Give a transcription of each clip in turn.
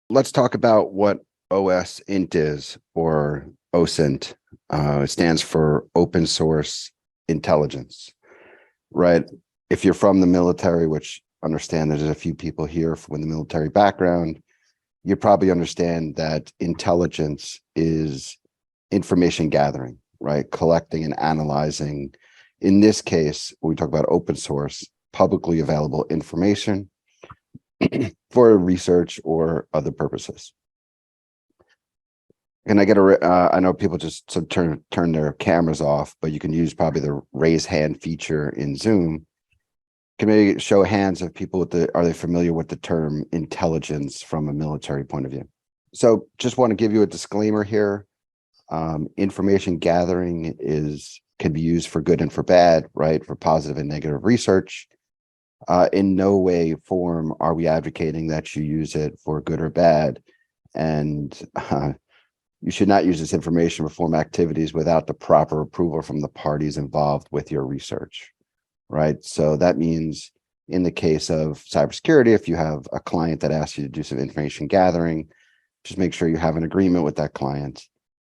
let's talk about what OSINT is, or OSINT. It stands for Open Source Intelligence, right? If you're from the military, which understand there's a few people here from the military background, you probably understand that intelligence is information gathering, right? Collecting and analyzing. In this case, when we talk about open source, publicly available information for research or other purposes. And I know people just sort of turn their cameras off, but you can use probably the raise hand feature in Zoom. Can maybe show hands of people are they familiar with the term intelligence from a military point of view? So just want to give you a disclaimer here. Information gathering can be used for good and for bad, right? For positive and negative research. In no way, form are we advocating that you use it for good or bad. And you should not use this information to perform activities without the proper approval from the parties involved with your research, right? So that means in the case of cybersecurity, if you have a client that asks you to do some information gathering, just make sure you have an agreement with that client.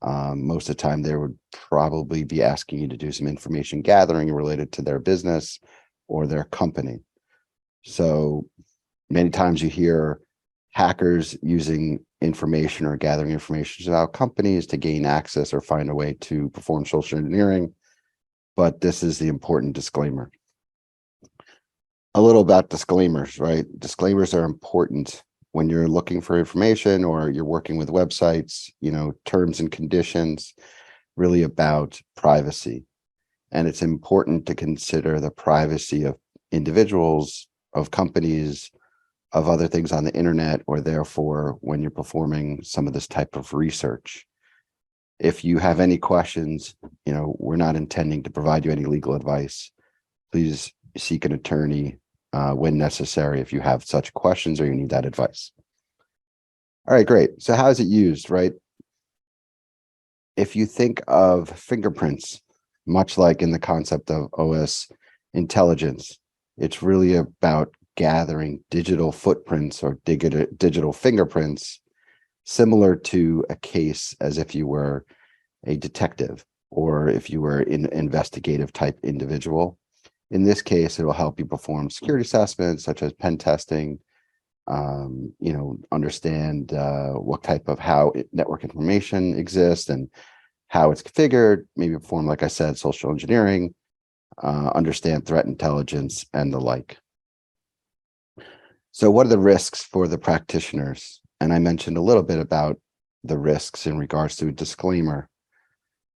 Most of the time, they would probably be asking you to do some information gathering related to their business or their company. So many times you hear hackers using information or gathering information about companies to gain access or find a way to perform social engineering. But this is the important disclaimer. A little about disclaimers, right? Disclaimers are important when you're looking for information or you're working with websites, terms and conditions, really about privacy. And it's important to consider the privacy of individuals, of companies, of other things on the internet, or therefore when you're performing some of this type of research. If you have any questions, we're not intending to provide you any legal advice. Please seek an attorney when necessary if you have such questions or you need that advice. All right, great. So how is it used, right? If you think of fingerprints, much like in the concept of OS intelligence, it's really about gathering digital footprints or digital fingerprints, similar to a case as if you were a detective or if you were an investigative type individual. In this case, it will help you perform security assessments such as pen testing, understand what type of how network information exists and how it's configured, maybe perform, like I said, social engineering, understand threat intelligence and the like. So what are the risks for the practitioners? And I mentioned a little bit about the risks in regards to a disclaimer.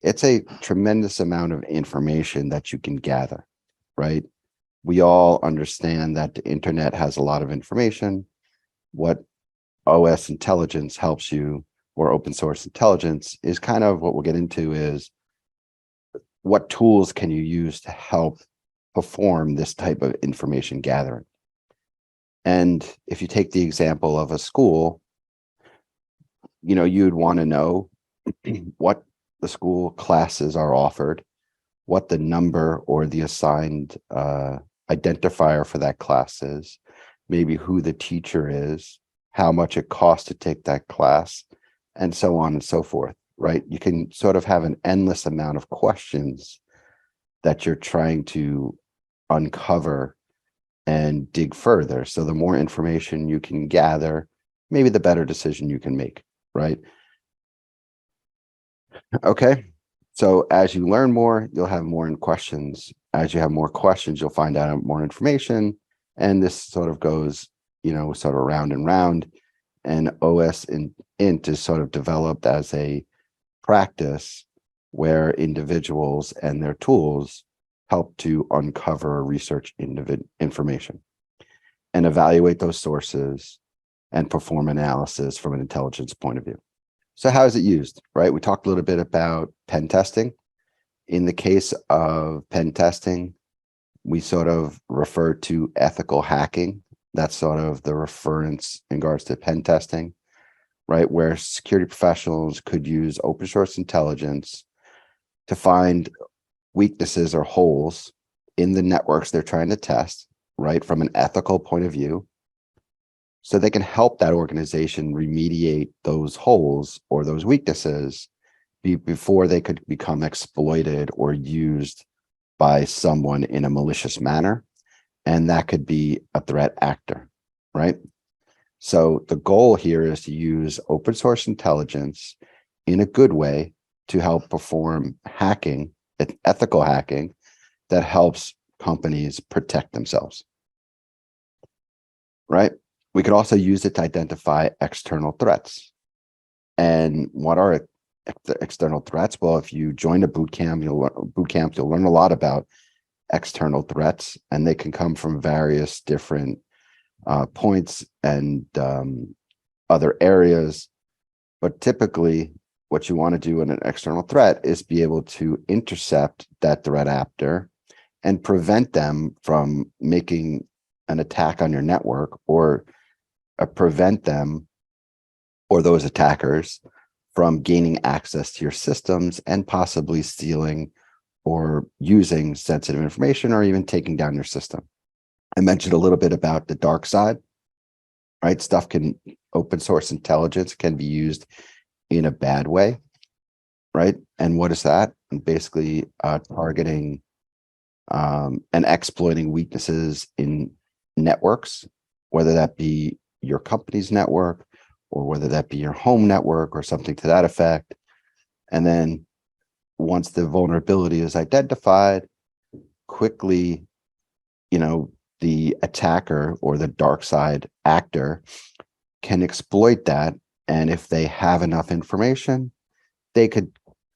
It's a tremendous amount of information that you can gather, right? We all understand that the internet has a lot of information. What OS intelligence helps you, or open source intelligence, is kind of what we'll get into is what tools can you use to help perform this type of information gathering. And if you take the example of a school, you'd want to know what the school classes are offered, what the number or the assigned identifier for that class is, maybe who the teacher is, how much it costs to take that class, and so on and so forth, right? You can sort of have an endless amount of questions that you're trying to uncover and dig further. So the more information you can gather, maybe the better decision you can make, right? Okay. So as you learn more, you'll have more questions. As you have more questions, you'll find out more information. And this sort of goes, sort of round and round. And OSINT is sort of developed as a practice where individuals and their tools help to uncover research information and evaluate those sources and perform analysis from an intelligence point of view. So how is it used, right? We talked a little bit about pen testing. In the case of pen testing, we sort of refer to ethical hacking. That's sort of the reference in regards to pen testing, right? Where security professionals could use open source intelligence to find weaknesses or holes in the networks they're trying to test, right? From an ethical point of view, So they can help that organization remediate those holes or those weaknesses before they could become exploited or used by someone in a malicious manner. And that could be a threat actor, right? So the goal here is to use open source intelligence in a good way to help perform hacking, ethical hacking, that helps companies protect themselves, right? We could also use it to identify external threats. And what are external threats? Well, if you join a bootcamp, you'll learn a lot about external threats, and they can come from various different points and other areas. But typically, what you want to do in an external threat is be able to intercept that threat actor and prevent them from making an attack on your network, or prevent them or those attackers from gaining access to your systems and possibly stealing or using sensitive information, or even taking down your system. I mentioned a little bit about the dark side, right? Open source intelligence can be used in a bad way, right? And what is that? Basically targeting and exploiting weaknesses in networks, whether that be your company's network or whether that be your home network or something to that effect. And then once the vulnerability is identified, quickly, the attacker or the dark side actor can exploit that. And if they have enough information, they could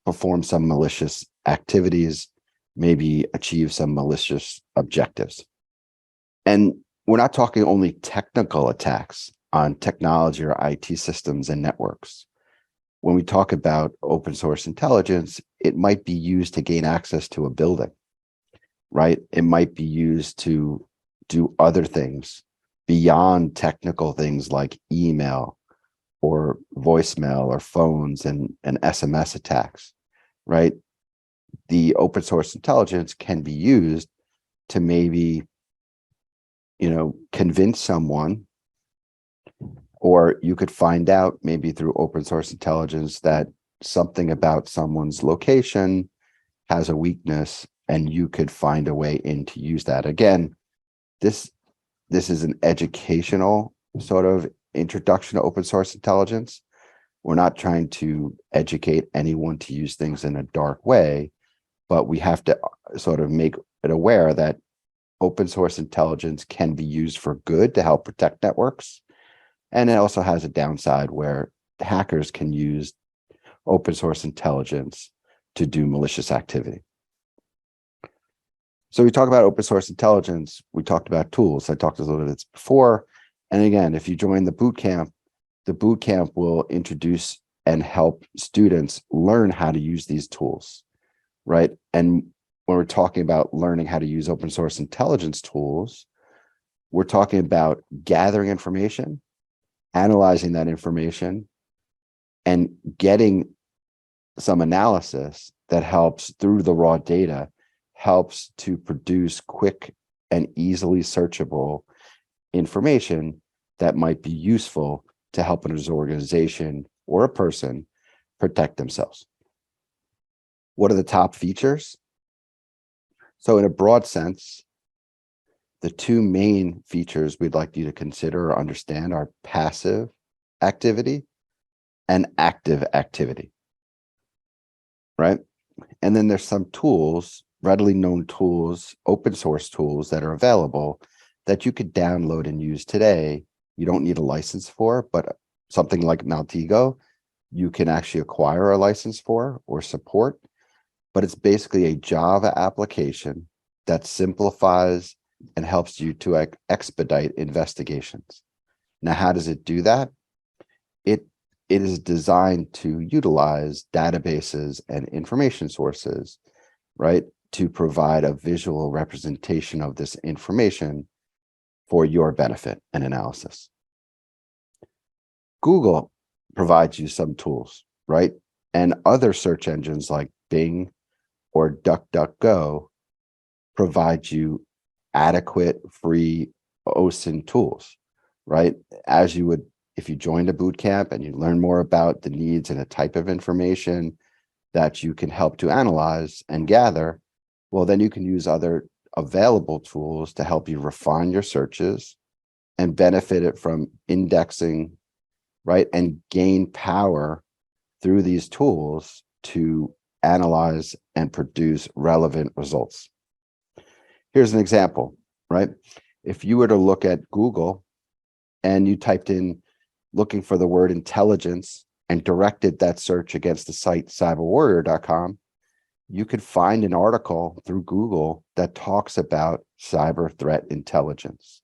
perform some malicious activities, maybe achieve some malicious objectives. And we're not talking only technical attacks on technology or IT systems and networks. When we talk about open source intelligence, it might be used to gain access to a building, right? It might be used to do other things beyond technical things like email or voicemail or phones and SMS attacks, right? The open source intelligence can be used to maybe, convince someone, or you could find out maybe through open source intelligence that something about someone's location has a weakness, and you could find a way in to use that. Again, this is an educational sort of introduction to open source intelligence. We're not trying to educate anyone to use things in a dark way, but we have to sort of make it aware that open source intelligence can be used for good to help protect networks. And it also has a downside where hackers can use open source intelligence to do malicious activity. So we talk about open source intelligence. We talked about tools. I talked a little bit before. And again, if you join the bootcamp will introduce and help students learn how to use these tools, right? And when we're talking about learning how to use open source intelligence tools, we're talking about gathering information, analyzing that information, and getting some analysis that helps through the raw data, helps to produce quick and easily searchable information that might be useful to help an organization or a person protect themselves. What are the top features? So in a broad sense, the two main features we'd like you to consider or understand are passive activity and active activity, right? And then there's some tools, readily known tools, open source tools that are available that you could download and use today. You don't need a license for, but something like Maltego, you can actually acquire a license for or support. But it's basically a Java application that simplifies and helps you to expedite investigations. Now, how does it do that? It is designed to utilize databases and information sources, right, to provide a visual representation of this information for your benefit and analysis. Google provides you some tools, right? And other search engines like Bing or DuckDuckGo provide you adequate free OSINT tools, right? As you would, if you joined a boot camp and you learn more about the needs and the type of information that you can help to analyze and gather, well, then you can use other available tools to help you refine your searches and benefit it from indexing, right? And gain power through these tools to analyze and produce relevant results. Here's an example, right? If you were to look at Google and you typed in looking for the word intelligence and directed that search against the site cyberwarrior.com, you could find an article through Google that talks about cyber threat intelligence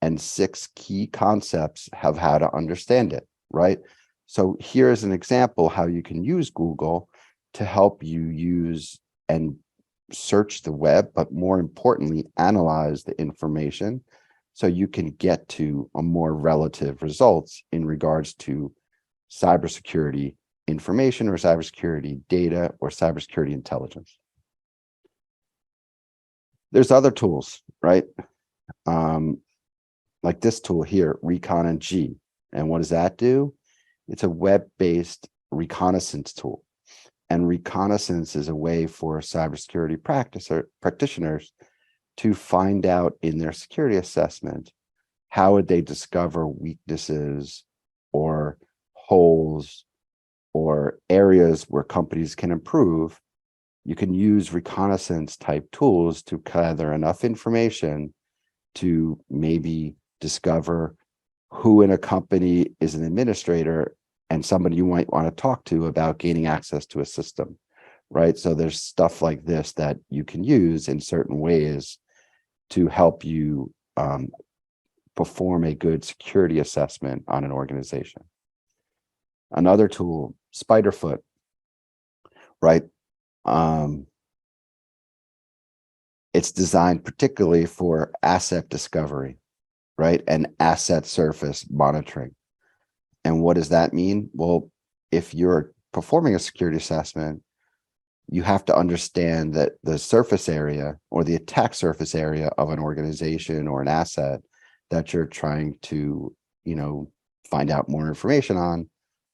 and 6 key concepts of how to understand it, right? So here's an example how you can use Google to help you use and search the web, but more importantly, analyze the information so you can get to a more relative results in regards to cybersecurity information or cybersecurity data or cybersecurity intelligence. There's other tools, right? Like this tool here, ReconG. And what does that do? It's a web-based reconnaissance tool. And reconnaissance is a way for cybersecurity practitioners to find out in their security assessment, how would they discover weaknesses or holes or areas where companies can improve. You can use reconnaissance type tools to gather enough information to maybe discover who in a company is an administrator and somebody you might want to talk to about gaining access to a system, right? So there's stuff like this that you can use in certain ways to help you perform a good security assessment on an organization. Another tool, Spiderfoot, right? It's designed particularly for asset discovery, right? And asset surface monitoring. And what does that mean? Well, if you're performing a security assessment, you have to understand that the surface area or the attack surface area of an organization or an asset that you're trying to, find out more information on.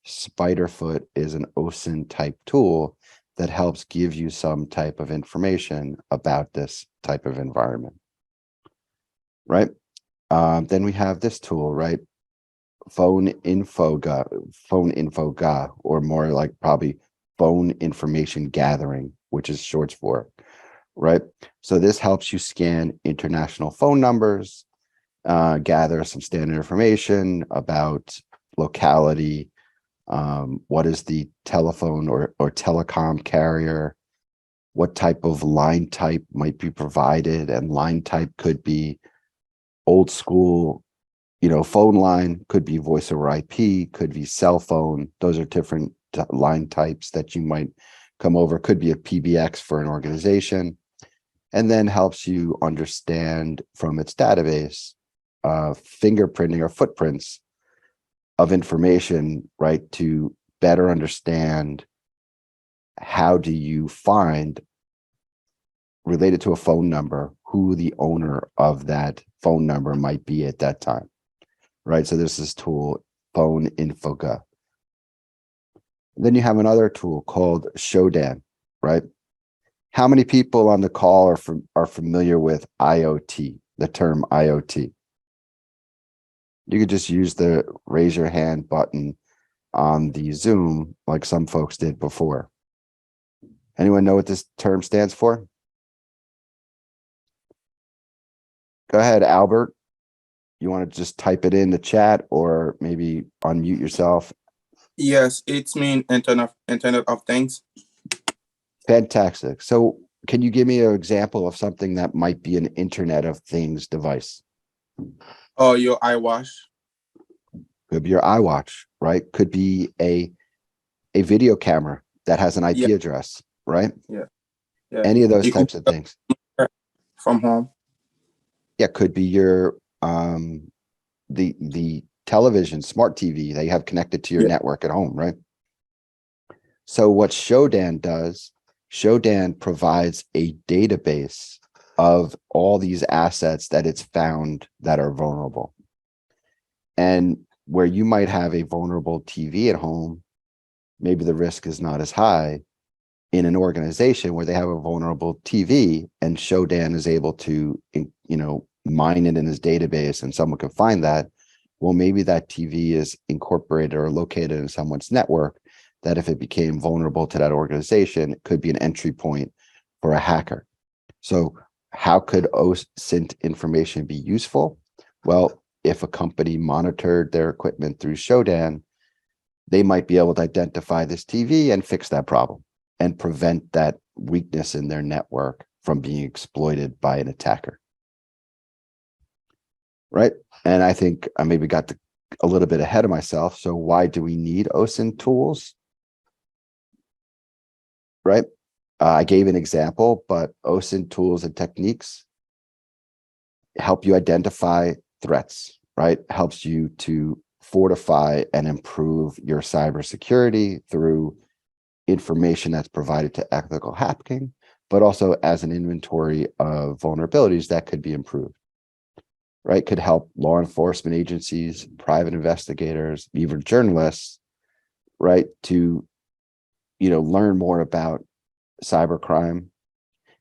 Spiderfoot is an OSINT type tool that helps give you some type of information about this type of environment, right? Then we have this tool, right? Phone info, or more like probably phone information gathering, which is short for, right? So this helps you scan international phone numbers, gather some standard information about locality, what is the telephone or telecom carrier, what type of line type might be provided, and line type could be old school, phone line, could be voice over IP, could be cell phone. Those are different line types that you might come over, could be a PBX for an organization, and then helps you understand from its database fingerprinting or footprints of information, right, to better understand how do you find, related to a phone number, who the owner of that phone number might be at that time, right? So this is tool Phone Infoga. Then you have another tool called Shodan, right? How many people on the call are familiar with IoT, the term IoT? You could just use the raise your hand button on the Zoom like some folks did before. Anyone know what this term stands for? Go ahead, Albert. You want to just type it in the chat or maybe unmute yourself? Yes, it's mean Internet of Things. Fantastic. So can you give me an example of something that might be an Internet of Things device? Oh, your iWatch. Could be your iWatch, right? Could be a video camera that has an IP address, right? Yeah. Any of those types of things. From home. Yeah, could be your the television, smart TV that you have connected to your network at home, right? So what Shodan does, Shodan provides a database of all these assets that it's found that are vulnerable. And where you might have a vulnerable TV at home, maybe the risk is not as high. In an organization where they have a vulnerable TV and Shodan is able to, mine it in his database and someone can find that, well, maybe that TV is incorporated or located in someone's network that if it became vulnerable to that organization, it could be an entry point for a hacker. So how could OSINT information be useful? Well, if a company monitored their equipment through Shodan, they might be able to identify this TV and fix that problem and prevent that weakness in their network from being exploited by an attacker. Right? And I think I maybe got a little bit ahead of myself. So why do we need OSINT tools? Right? I gave an example, but OSINT tools and techniques help you identify threats, right? Helps you to fortify and improve your cybersecurity through information that's provided to ethical hacking, but also as an inventory of vulnerabilities that could be improved, right? Could help law enforcement agencies, private investigators, even journalists, right? To, learn more about cybercrime,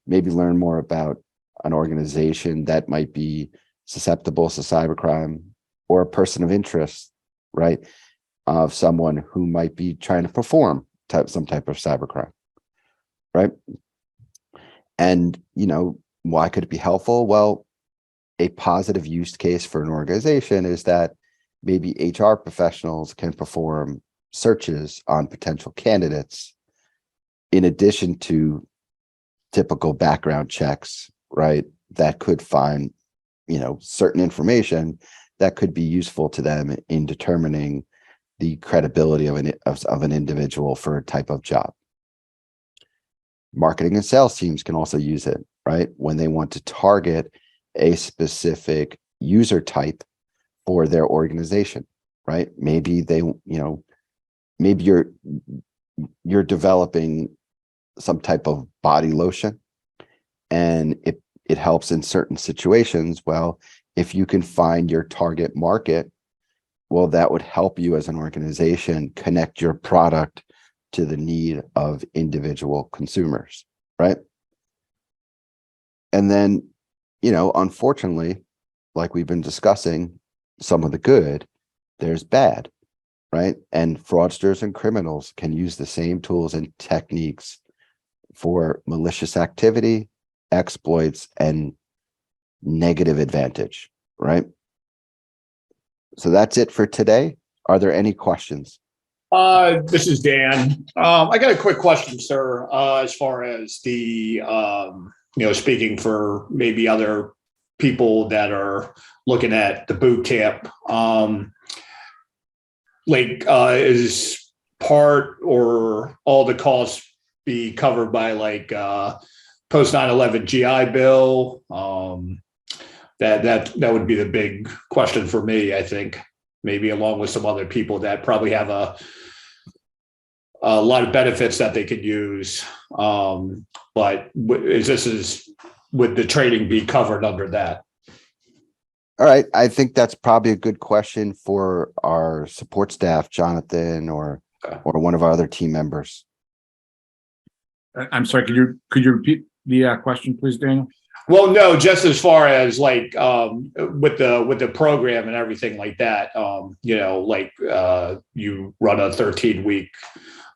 maybe learn more about an organization that might be susceptible to cybercrime or a person of interest, right? Of someone who might be trying to perform some type of cybercrime, right? And, why could it be helpful? Well, a positive use case for an organization is that maybe HR professionals can perform searches on potential candidates in addition to typical background checks, right? That could find, certain information that could be useful to them in determining the credibility of an individual for a type of job. Marketing and sales teams can also use it, right? When they want to target a specific user type for their organization, right? Maybe they, maybe you're developing some type of body lotion and it helps in certain situations. Well, if you can find your target market, well, that would help you as an organization connect your product to the need of individual consumers, right? And then, unfortunately, like we've been discussing, some of the good, there's bad, right? And fraudsters and criminals can use the same tools and techniques for malicious activity, exploits, and negative advantage, right? So that's it for today. Are there any questions? This is Dan. I got a quick question, sir. As far as the, speaking for maybe other people that are looking at the boot camp, is part or all the costs be covered by post 9/11 GI Bill? That would be the big question for me, I think, maybe along with some other people that probably have a lot of benefits that they could use. But would the training be covered under that? All right. I think that's probably a good question for our support staff, Jonathan, or one of our other team members. I'm sorry, could you repeat the question, please, Daniel? Well, no, just as far as with the program and everything like that, you run a 13-week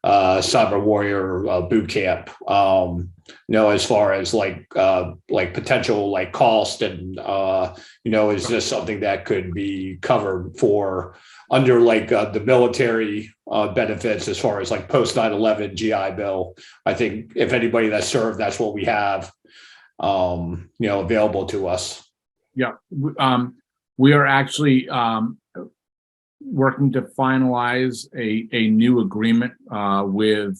CyberWarrior boot camp. As far as potential cost and is this something that could be covered for under the military benefits as far as post 9/11 GI Bill? I think if anybody that served, that's what we have available to us. Yeah, we are actually working to finalize a new agreement with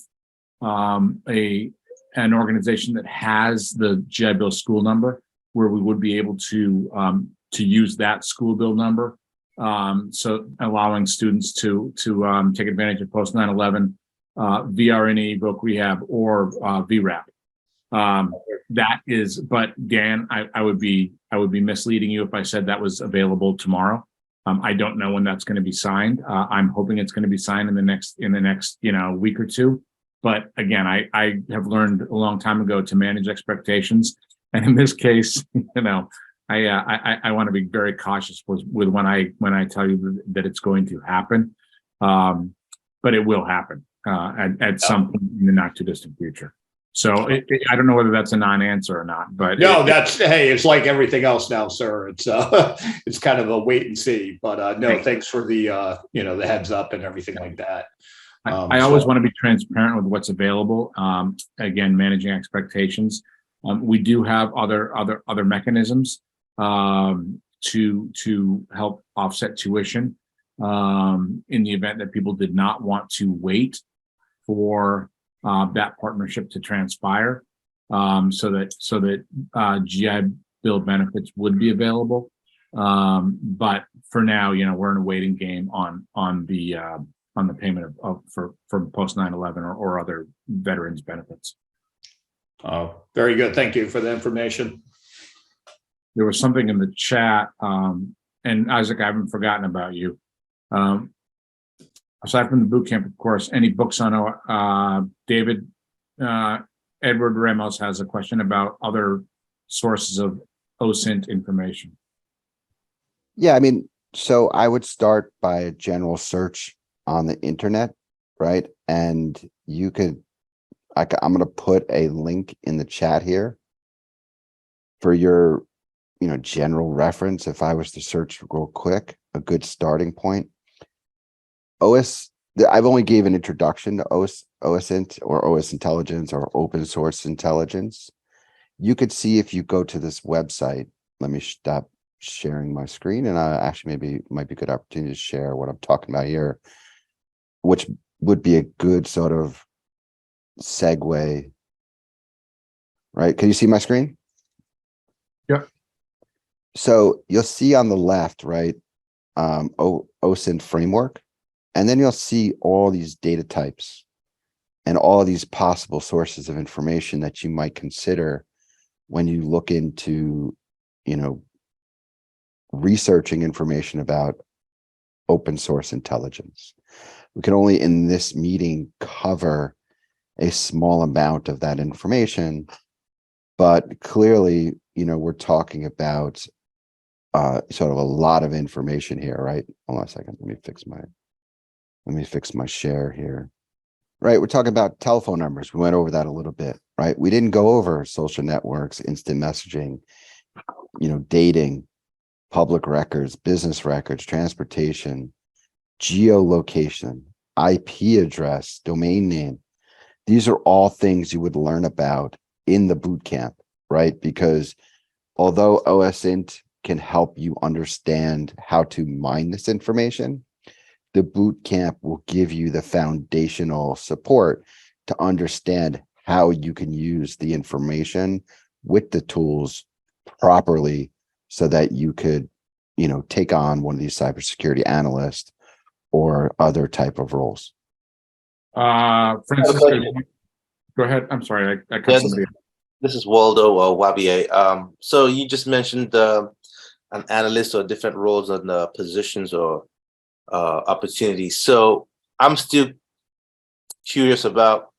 an organization that has the GI Bill school number, where we would be able to use that school bill number, so allowing students to take advantage of post 9/11 VRNE, voc rehab, or VRAP. That is, but Dan, I would be misleading you if I said that was available tomorrow. I don't know when that's going to be signed. I'm hoping it's going to be signed in the next week or two. But again, I have learned a long time ago to manage expectations, and in this case, I want to be very cautious with when I tell you that it's going to happen, but it will happen at some point in the not too distant future. So I don't know whether that's a non-answer or not, but no, it's like everything else now, sir. It's it's kind of a wait and see. But no, thanks for the the heads up and everything like that. I always want to be transparent with what's available. Again, managing expectations. We do have other mechanisms to help offset tuition in the event that people did not want to wait for that partnership to transpire, so that GI Bill benefits would be available. But for now, we're in a waiting game on the payment for post 9/11 or other veterans benefits. Very good. Thank you for the information. There was something in the chat, and Isaac, I haven't forgotten about you. Aside from the boot camp, of course, any books on David Edward Ramos has a question about other sources of OSINT information. Yeah, I mean, so I would start by a general search on the internet, right? And you could, I'm going to put a link in the chat here for your, general reference. If I was to search real quick, a good starting point. I've only gave an introduction to OSINT or OS intelligence or open source intelligence. You could see if you go to this website. Let me stop sharing my screen, and I actually maybe might be a good opportunity to share what I'm talking about here, which would be a good sort of segue. Right? Can you see my screen? Yeah. So you'll see on the left, right, OSINT Framework. And then you'll see all these data types and all these possible sources of information that you might consider when you look into, researching information about open source intelligence. We can only in this meeting cover a small amount of that information, but clearly, we're talking about sort of a lot of information here, right? Hold on a second. Let me fix my share here. Right, we're talking about telephone numbers. We went over that a little bit, right? We didn't go over social networks, instant messaging, dating, public records, business records, transportation, geolocation, IP address, domain name. These are all things you would learn about in the boot camp, right? Because although OSINT can help you understand how to mine this information, the boot camp will give you the foundational support to understand how you can use the information with the tools properly so that you could, take on one of these cybersecurity analysts or other type of roles. Francisco, go ahead. I'm sorry. I cut somebody. This is Waldo Wabier. So you just mentioned an analyst or different roles and positions or opportunities. So I'm still curious about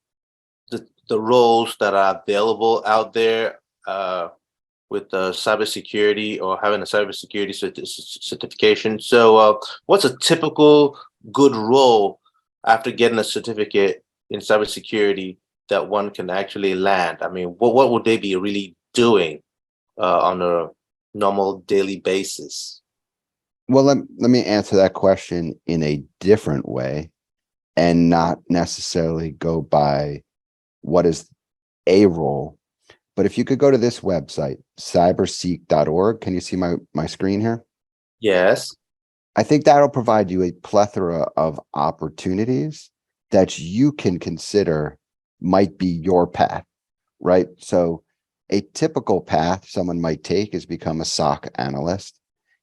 the roles that are available out there with cybersecurity or having a cybersecurity certification. So what's a typical good role after getting a certificate in cybersecurity that one can actually land? I mean, what would they be really doing on a normal daily basis? Well, let me answer that question in a different way and not necessarily go by what is a role. But if you could go to this website, cyberseek.org, can you see my screen here? Yes. I think that'll provide you a plethora of opportunities that you can consider might be your path, right? So a typical path someone might take is become a SOC analyst,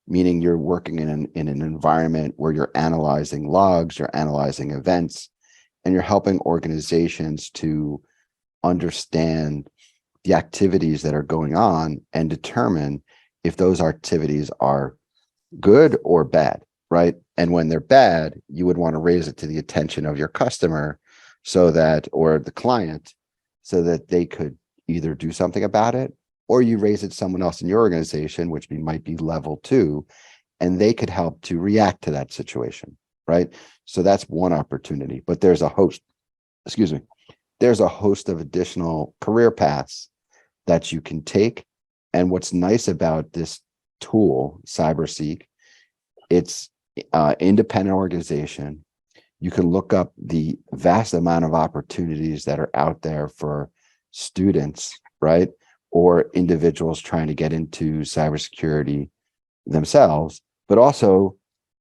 meaning you're working in an environment where you're analyzing logs, you're analyzing events, and you're helping organizations to understand the activities that are going on and determine if those activities are good or bad, right? And when they're bad, you would want to raise it to the attention of your customer so that, or the client, so that they could either do something about it, or you raise it to someone else in your organization, which might be level 2, and they could help to react to that situation, right? So that's one opportunity, but there's a host, there's a host of additional career paths that you can take. And what's nice about this tool, CyberSeek, it's independent organization. You can look up the vast amount of opportunities that are out there for students, right? Or individuals trying to get into cybersecurity themselves, but also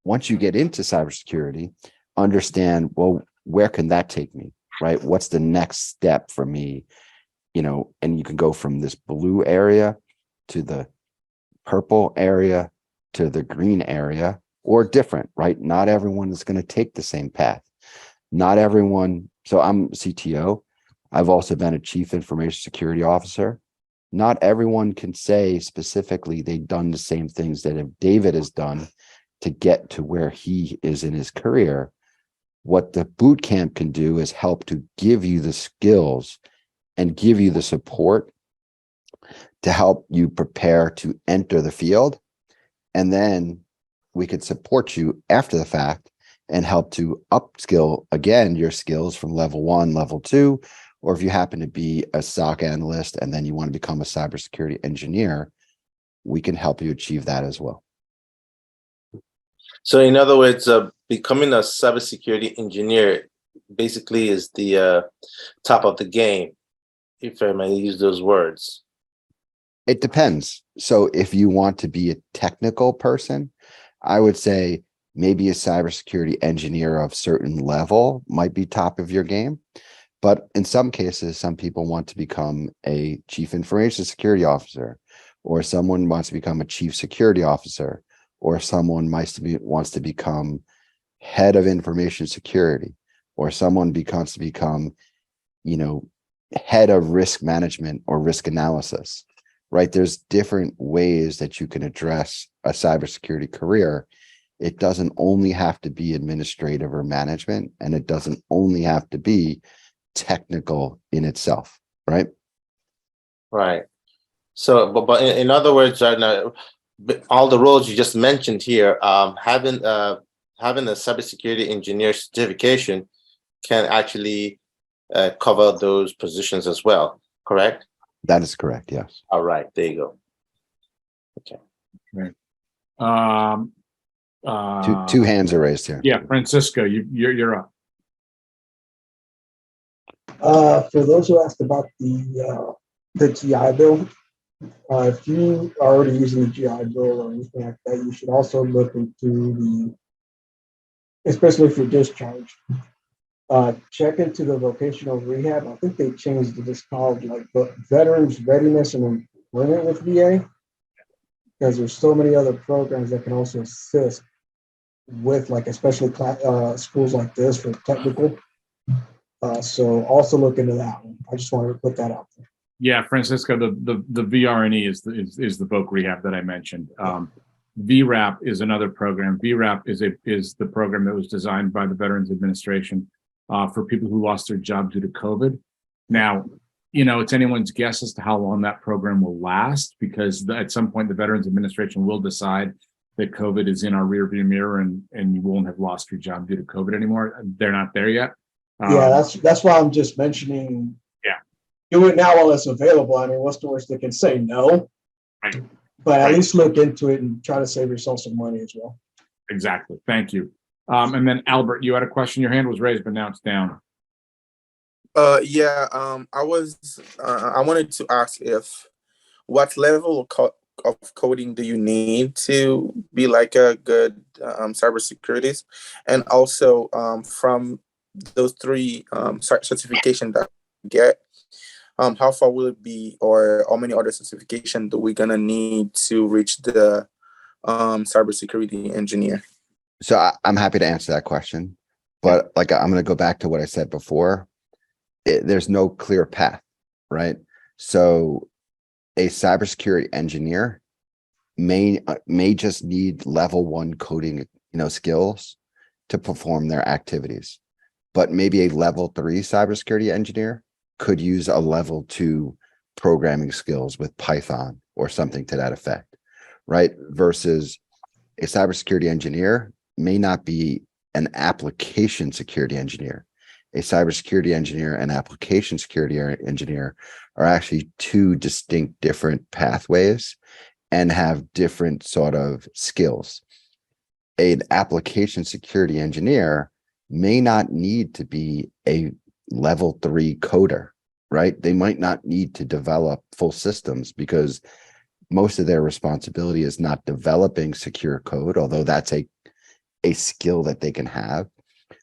once you get into cybersecurity, understand, well, where can that take me, right? What's the next step for me? You know, and you can go from this blue area to the purple area to the green area, or different, right? Not everyone is going to take the same path. Not everyone. So I'm CTO. I've also been a chief information security officer. Not everyone can say specifically they've done the same things that David has done to get to where he is in his career. What the boot camp can do is help to give you the skills and give you the support to help you prepare to enter the field. And then we could support you after the fact and help to upskill again your skills from level 1, level 2, or if you happen to be a SOC analyst and then you want to become a cybersecurity engineer, we can help you achieve that as well. So in other words, becoming a cybersecurity engineer basically is the top of the game, if I may use those words. It depends. So if you want to be a technical person, I would say maybe a cybersecurity engineer of certain level might be top of your game. But in some cases, some people want to become a chief information security officer, or someone wants to become a chief security officer, or someone wants to become head of information security, or someone wants to become, you know, head of risk management or risk analysis, right? There's different ways that you can address a cybersecurity career. It doesn't only have to be administrative or management, and it doesn't only have to be technical in itself, right? Right. So, but in other words, right now, all the roles you just mentioned here, having a cybersecurity engineer certification can actually cover those positions as well, correct? That is correct, yes. All right, there you go. Okay. Right. Two hands are raised here. Yeah, Francisco, you're up. For those who asked about the GI Bill, if you are already using the GI Bill or anything like that, you should also look into especially if you're discharged, check into the vocational rehab. I think they changed it. It's called like Veterans Readiness and Employment with VA, because there's so many other programs that can also assist with, like, especially schools like this for technical. So also look into that one. I just wanted to put that out there. Yeah, Francisco, the VRNE is the voc rehab that I mentioned. VRAP is another program. VRAP is the program that was designed by the Veterans Administration for people who lost their job due to COVID. Now, you know, it's anyone's guess as to how long that program will last, because at some point the Veterans Administration will decide that COVID is in our rearview mirror and you won't have lost your job due to COVID anymore. They're not there yet. Yeah, that's why I'm just mentioning. Yeah. Do it now while it's available. I mean, what's the worst they can say? No. Right. But at least look into it and try to save yourself some money as well. Exactly. Thank you. And then Albert, you had a question. Your hand was raised, but now it's down. Yeah. I wanted to ask what level of coding do you need to be like a good cybersecurity, and also from those 3 certification that you get, how far will it be, or how many other certification do we gonna need to reach the cybersecurity engineer? So I'm happy to answer that question, but like, I'm going to go back to what I said before. There's no clear path, right? So a cybersecurity engineer may just need level 1 coding skills to perform their activities. But maybe a level 3 cybersecurity engineer could use a level 2 programming skills with Python or something to that effect, right? Versus a cybersecurity engineer may not be an application security engineer. A cybersecurity engineer and application security engineer are actually two distinct different pathways and have different sort of skills. An application security engineer may not need to be a level 3 coder, right? They might not need to develop full systems because most of their responsibility is not developing secure code, although that's a skill that they can have.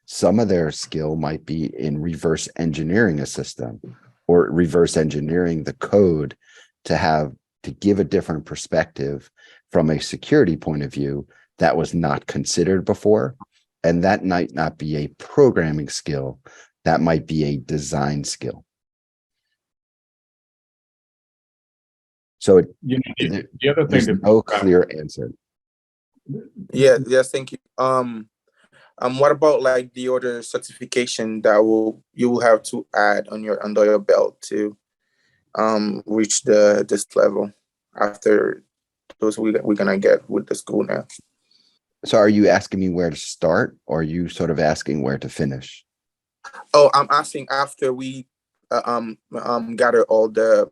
Some of their skill might be in reverse engineering a system or reverse engineering the code to give a different perspective from a security point of view that was not considered before. And that might not be a programming skill, that might be a design skill. So The other thing there's that no clear answer. Yes, thank you. What about like the other certification that you will have to add under your belt to reach this level after those we're gonna get with the school now? So are you asking me where to start, or are you sort of asking where to finish? Oh, I'm asking after we gather all the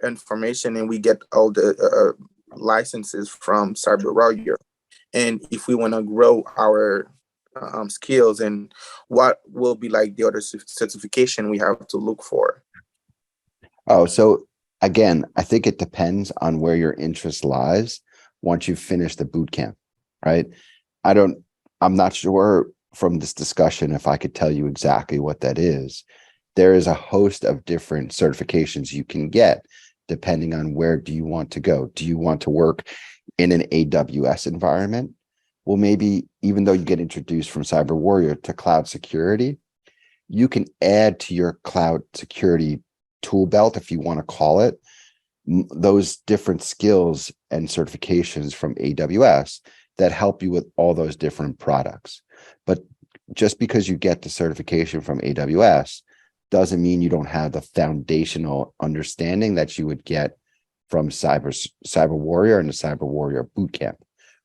information and we get all the licenses from CyberWarrior, and if we want to grow our skills, and what will be like the other certification we have to look for? Oh, so again, I think it depends on where your interest lies once you finish the boot camp, right? I'm not sure from this discussion if I could tell you exactly what that is. There is a host of different certifications you can get depending on where do you want to go. Do you want to work in an AWS environment? Well, maybe even though you get introduced from CyberWarrior to cloud security, you can add to your cloud security tool belt, if you want to call it, those different skills and certifications from AWS that help you with all those different products. But just because you get the certification from AWS doesn't mean you don't have the foundational understanding that you would get from CyberWarrior and the CyberWarrior Bootcamp,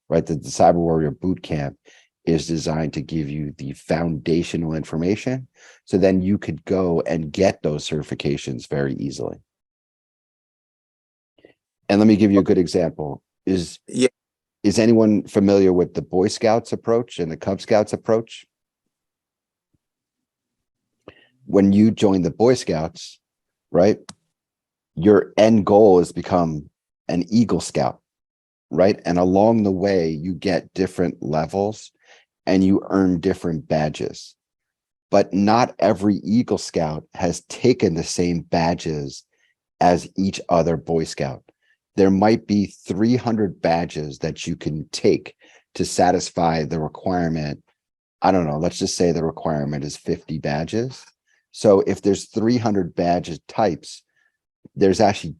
right? The CyberWarrior Bootcamp is designed to give you the foundational information, so then you could go and get those certifications very easily. And let me give you a good example. Is anyone familiar with the Boy Scouts approach and the Cub Scouts approach? When you join the Boy Scouts, right, your end goal is become an Eagle Scout, right? And along the way, you get different levels and you earn different badges. But not every Eagle Scout has taken the same badges as each other Boy Scout. There might be 300 badges that you can take to satisfy the requirement. I don't know, let's just say the requirement is 50 badges. So if there's 300 badges types, there's actually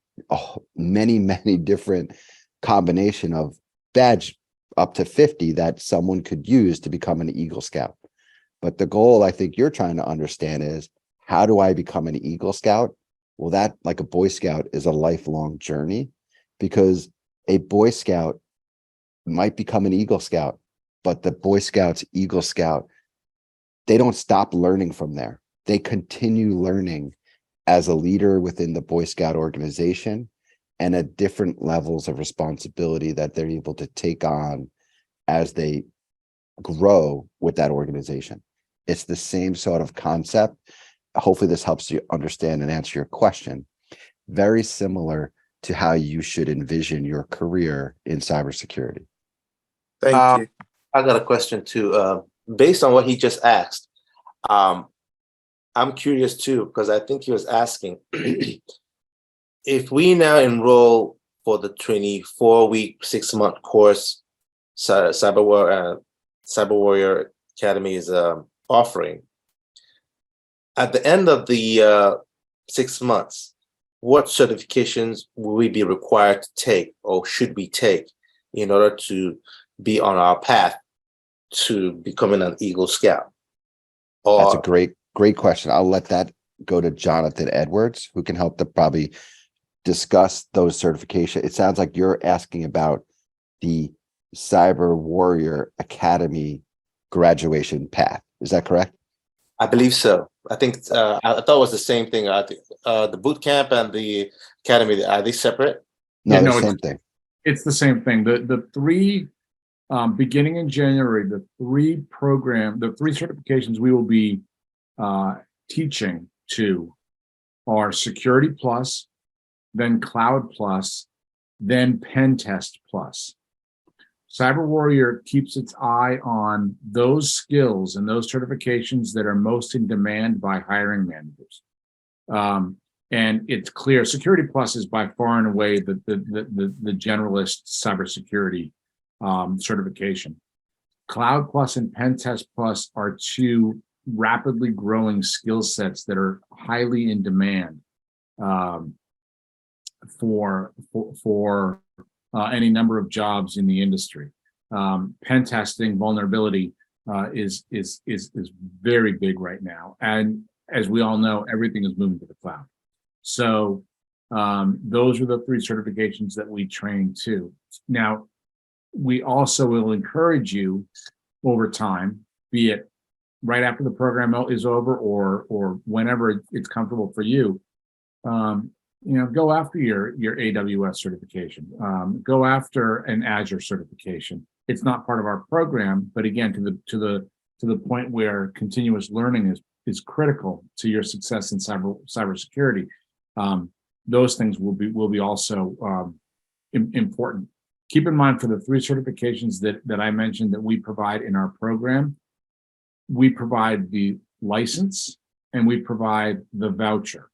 many different combination of badge up to 50 that someone could use to become an Eagle Scout. But the goal I think you're trying to understand is, how do I become an Eagle Scout? Well, that, like a Boy Scout, is a lifelong journey, because a Boy Scout might become an Eagle Scout, but the Boy Scouts, Eagle Scout, they don't stop learning from there. They continue learning as a leader within the Boy Scout organization and at different levels of responsibility that they're able to take on as they grow with that organization. It's the same sort of concept. Hopefully this helps you understand and answer your question. Very similar to how you should envision your career in cybersecurity. Thank you. I got a question too. Based on what he just asked, I'm curious too, because I think he was asking, if we now enroll for the 24-week, 6-month course CyberWarrior Academy is offering, at the end of the 6 months, what certifications will we be required to take, or should we take, in order to be on our path to becoming an Eagle Scout? That's a Or great question. I'll let that go to Jonathan Edwards, who can help to probably discuss those certifications. It sounds like you're asking about the CyberWarrior Academy graduation path. Is that correct? I believe so. I think I thought it was the same thing. The boot camp and the academy, are they separate? No, Yeah, they're no, the same thing. It's the same thing. The three, beginning in January, the three certifications we will be teaching to are Security Plus, then Cloud Plus, then Pen Test Plus. CyberWarrior keeps its eye on those skills and those certifications that are most in demand by hiring managers. And it's clear Security Plus is by far and away the generalist cybersecurity certification. Cloud Plus and Pen Test Plus are two rapidly growing skill sets that are highly in demand for any number of jobs in the industry. Pen testing vulnerability is very big right now, and as we all know, everything is moving to the cloud. So those are the three certifications that we train to. Now, we also will encourage you over time, be it right after the program is over or whenever it's comfortable for you. Go after your AWS certification. Go after an Azure certification. It's not part of our program, but again, to the point where continuous learning is critical to your success in cybersecurity. Those things will be also important. Keep in mind, for the three certifications that I mentioned that we provide in our program, we provide the license and we provide the voucher.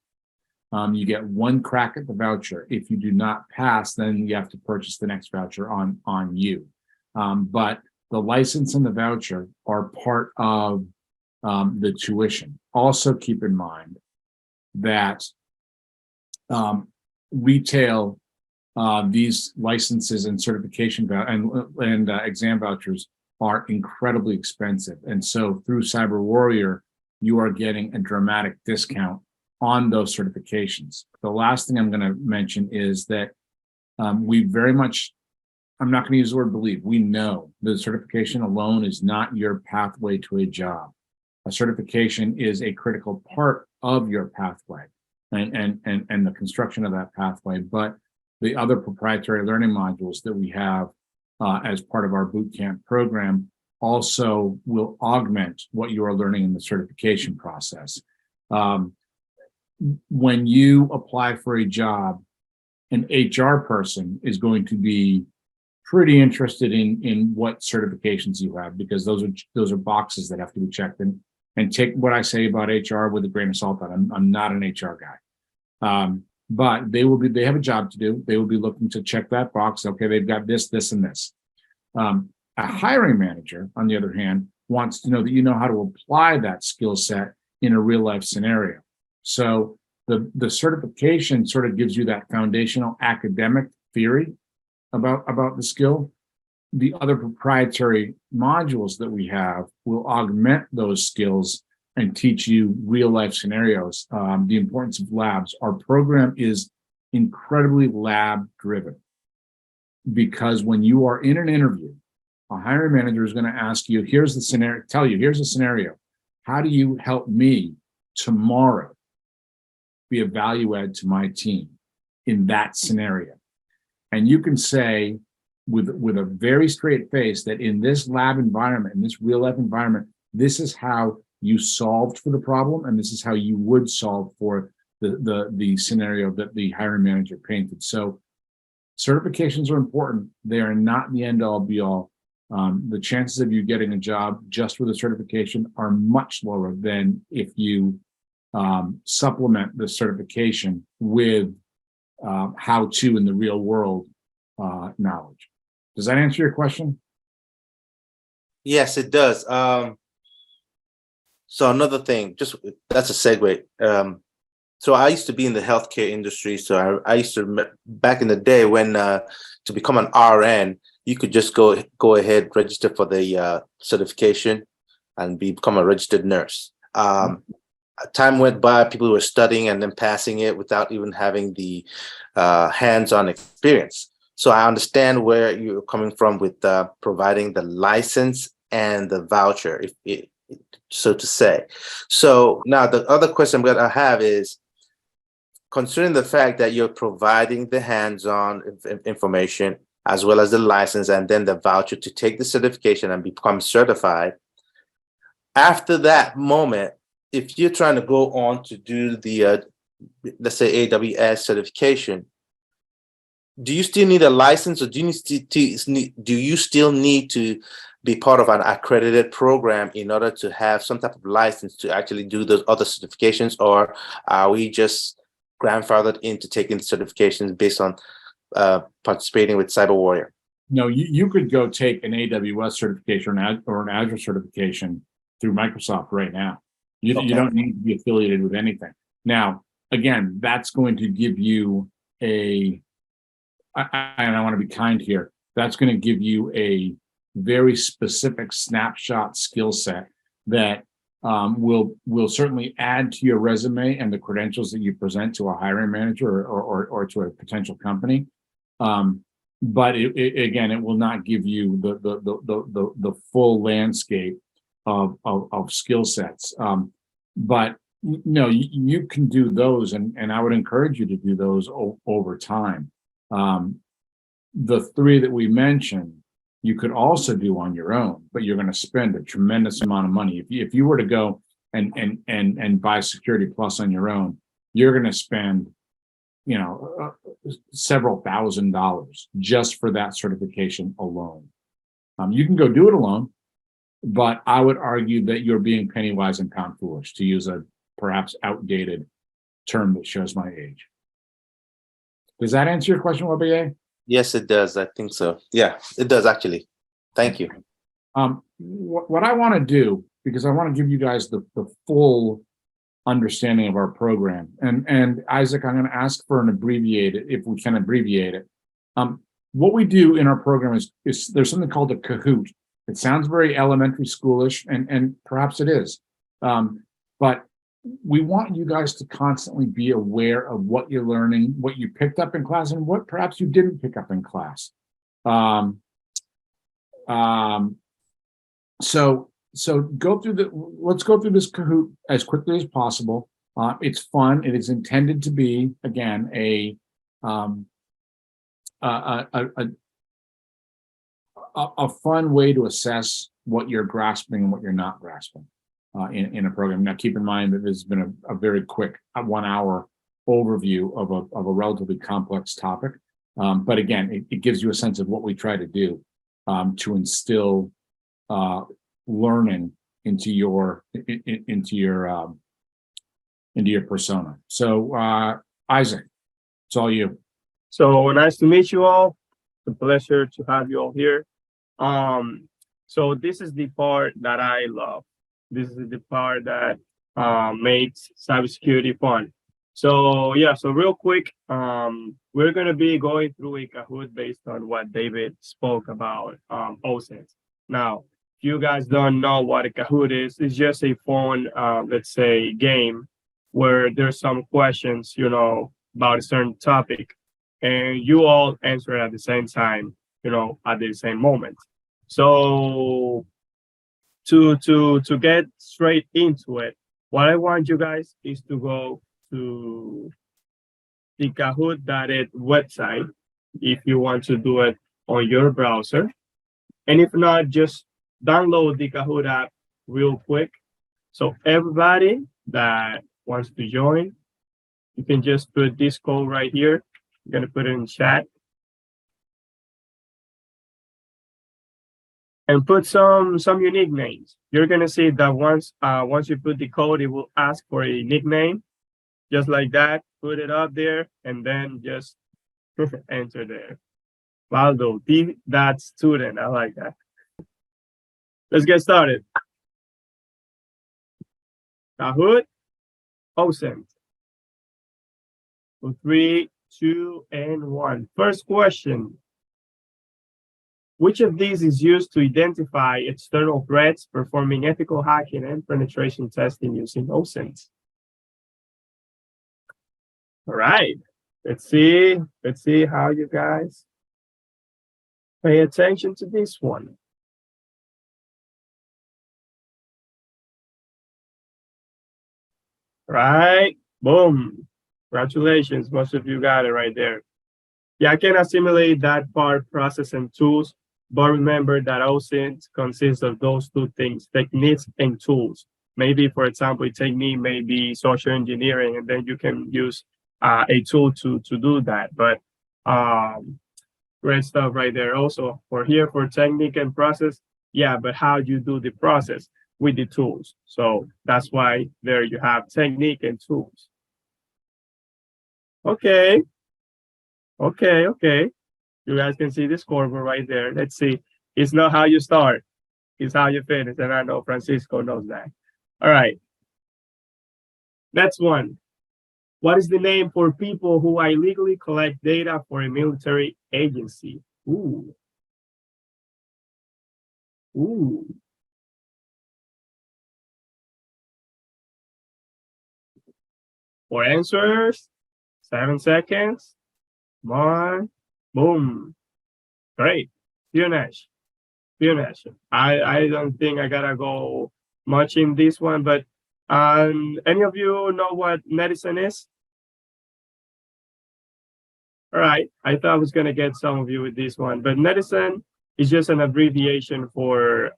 You get one crack at the voucher. If you do not pass, then you have to purchase the next voucher on you. But the license and the voucher are part of the tuition. Also keep in mind that retail, these licenses and certification and exam vouchers are incredibly expensive. And so through CyberWarrior, you are getting a dramatic discount on those certifications. The last thing I'm going to mention is that we very much, I'm not going to use the word believe, we know the certification alone is not your pathway to a job. A certification is a critical part of your pathway and the construction of that pathway. But the other proprietary learning modules that we have as part of our bootcamp program also will augment what you are learning in the certification process. When you apply for a job, an HR person is going to be pretty interested in what certifications you have, because those are boxes that have to be checked. And take what I say about HR with a grain of salt. I'm not an HR guy, but they have a job to do. They will be looking to check that box. Okay, they've got this, and this. A hiring manager, on the other hand, wants to know that you know how to apply that skill set in a real life scenario. So the certification sort of gives you that foundational academic theory about the skill. The other proprietary modules that we have will augment those skills and teach you real life scenarios. The importance of labs. Our program is incredibly lab driven, because when you are in an interview, a hiring manager is going to ask you, here's the scenario. How do you help me tomorrow be a value add to my team in that scenario? And you can say with a very straight face that in this lab environment, in this real life environment, this is how you solved for the problem, and this is how you would solve for the scenario that the hiring manager painted. So certifications are important. They are not the end all be all. The chances of you getting a job just with a certification are much lower than if you supplement the certification with how to in the real world knowledge. Does that answer your question? Yes, it does. So another thing, that's a segue. So I used to be in the healthcare industry. So I used to, back in the day when to become an RN, you could just go ahead, register for the certification and become a registered nurse. Time went by, people were studying and then passing it without even having the hands-on experience. So I understand where you're coming from with providing the license and the voucher, so to say. So now the other question I'm going to have is, considering the fact that you're providing the hands-on information as well as the license and then the voucher to take the certification and become certified, after that moment, if you're trying to go on to do the, let's say, AWS certification, do you still need a license, or do you still need to be part of an accredited program in order to have some type of license to actually do those other certifications, or are we just grandfathered into taking certifications based on participating with CyberWarrior? No, you could go take an AWS certification or an Azure certification through Microsoft right now. You don't need to be affiliated with anything. Now, again, that's going to give you and I want to be kind here, that's going to give you a very specific snapshot skill set that will certainly add to your resume and the credentials that you present to a hiring manager or to a potential company. But again, it will not give you the full landscape of skill sets. But no, you can do those, and I would encourage you to do those over time. The three that we mentioned, you could also do on your own, but you're going to spend a tremendous amount of money. If you were to go and buy Security Plus on your own, you're going to spend, several $1,000s just for that certification alone. You can go do it alone, but I would argue that you're being penny wise and pound foolish, to use a perhaps outdated term that shows my age. Does that answer your question, WBA? Yes, it does. I think so. Yeah, it does actually. Thank you. What I want to do, because I want to give you guys the full understanding of our program, and Isaac, I'm going to ask for an abbreviated, if we can abbreviate it. What we do in our program is there's something called a Kahoot. It sounds very elementary schoolish, and perhaps it is, but we want you guys to constantly be aware of what you're learning, what you picked up in class, and what perhaps you didn't pick up in class. So go through let's go through this Kahoot as quickly as possible. It's fun. It is intended to be, again, a fun way to assess what you're grasping and what you're not grasping in a program. Now, keep in mind that this has been a very quick 1 hour overview of a relatively complex topic. But again, it gives you a sense of what we try to do to instill learning into your persona. So Isaac, it's all you. So nice to meet you all. It's a pleasure to have you all here. So this is the part that I love. This is the part that makes cybersecurity fun. So yeah, so real quick, we're gonna be going through a Kahoot based on what David spoke about OSINT. Now, if you guys don't know what a Kahoot is, it's just a fun, let's say, game where there's some questions, about a certain topic, and you all answer at the same time, at the same moment. So to get straight into it, what I want you guys is to go to the Kahoot.it website if you want to do it on your browser. And if not, just download the Kahoot app real quick. So everybody that wants to join, you can just put this code right here. I'm gonna put it in chat. And put some unique names. You're gonna see that once you put the code, it will ask for a nickname, just like that. Put it up there, and then just enter there. Waldo, that student, I like that. Let's get started. Kahoot, OSINT. 3, 2, and 1. First question. Which of these is used to identify external threats, performing ethical hacking and penetration testing using OSINT? All right, let's see how you guys pay attention to this one. Right, boom, congratulations, most of you got it right there. Yeah, I can assimilate that part, process and tools, but remember that OSINT consists of those two things, techniques and tools. Maybe, for example, a technique may be social engineering, and then you can use a tool to do that. But great stuff right there. Also, for here, for technique and process, yeah, but how you do the process with the tools. So that's why there you have technique and tools. Okay. You guys can see the scoreboard right there. Let's see. It's not how you start, it's how you finish. And I know Francisco knows that. All right. Next one. What is the name for people who illegally collect data for a military agency? Ooh. For answers, 7 seconds. Come on. Boom. Great. Espionage. I don't think I gotta go much in this one, but any of you know what medicine is? All right, I thought I was gonna get some of you with this one, but medicine is just an abbreviation for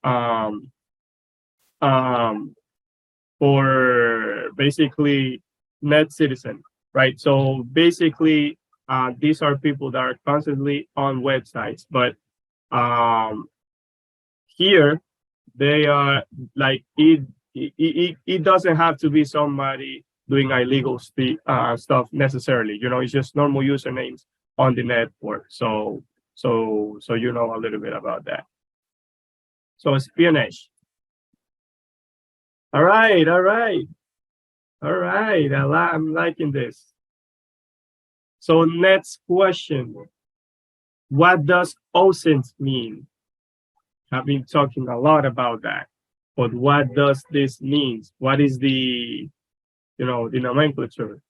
basically net citizen, right? So basically, these are people that are constantly on websites, but here they are like it doesn't have to be somebody doing illegal stuff necessarily. You know, it's just normal usernames on the network. So you know a little bit about that. So espionage. All right. I'm liking this. So next question. What does OSINT mean? I've been talking a lot about that, but what does this mean? What is the, the nomenclature?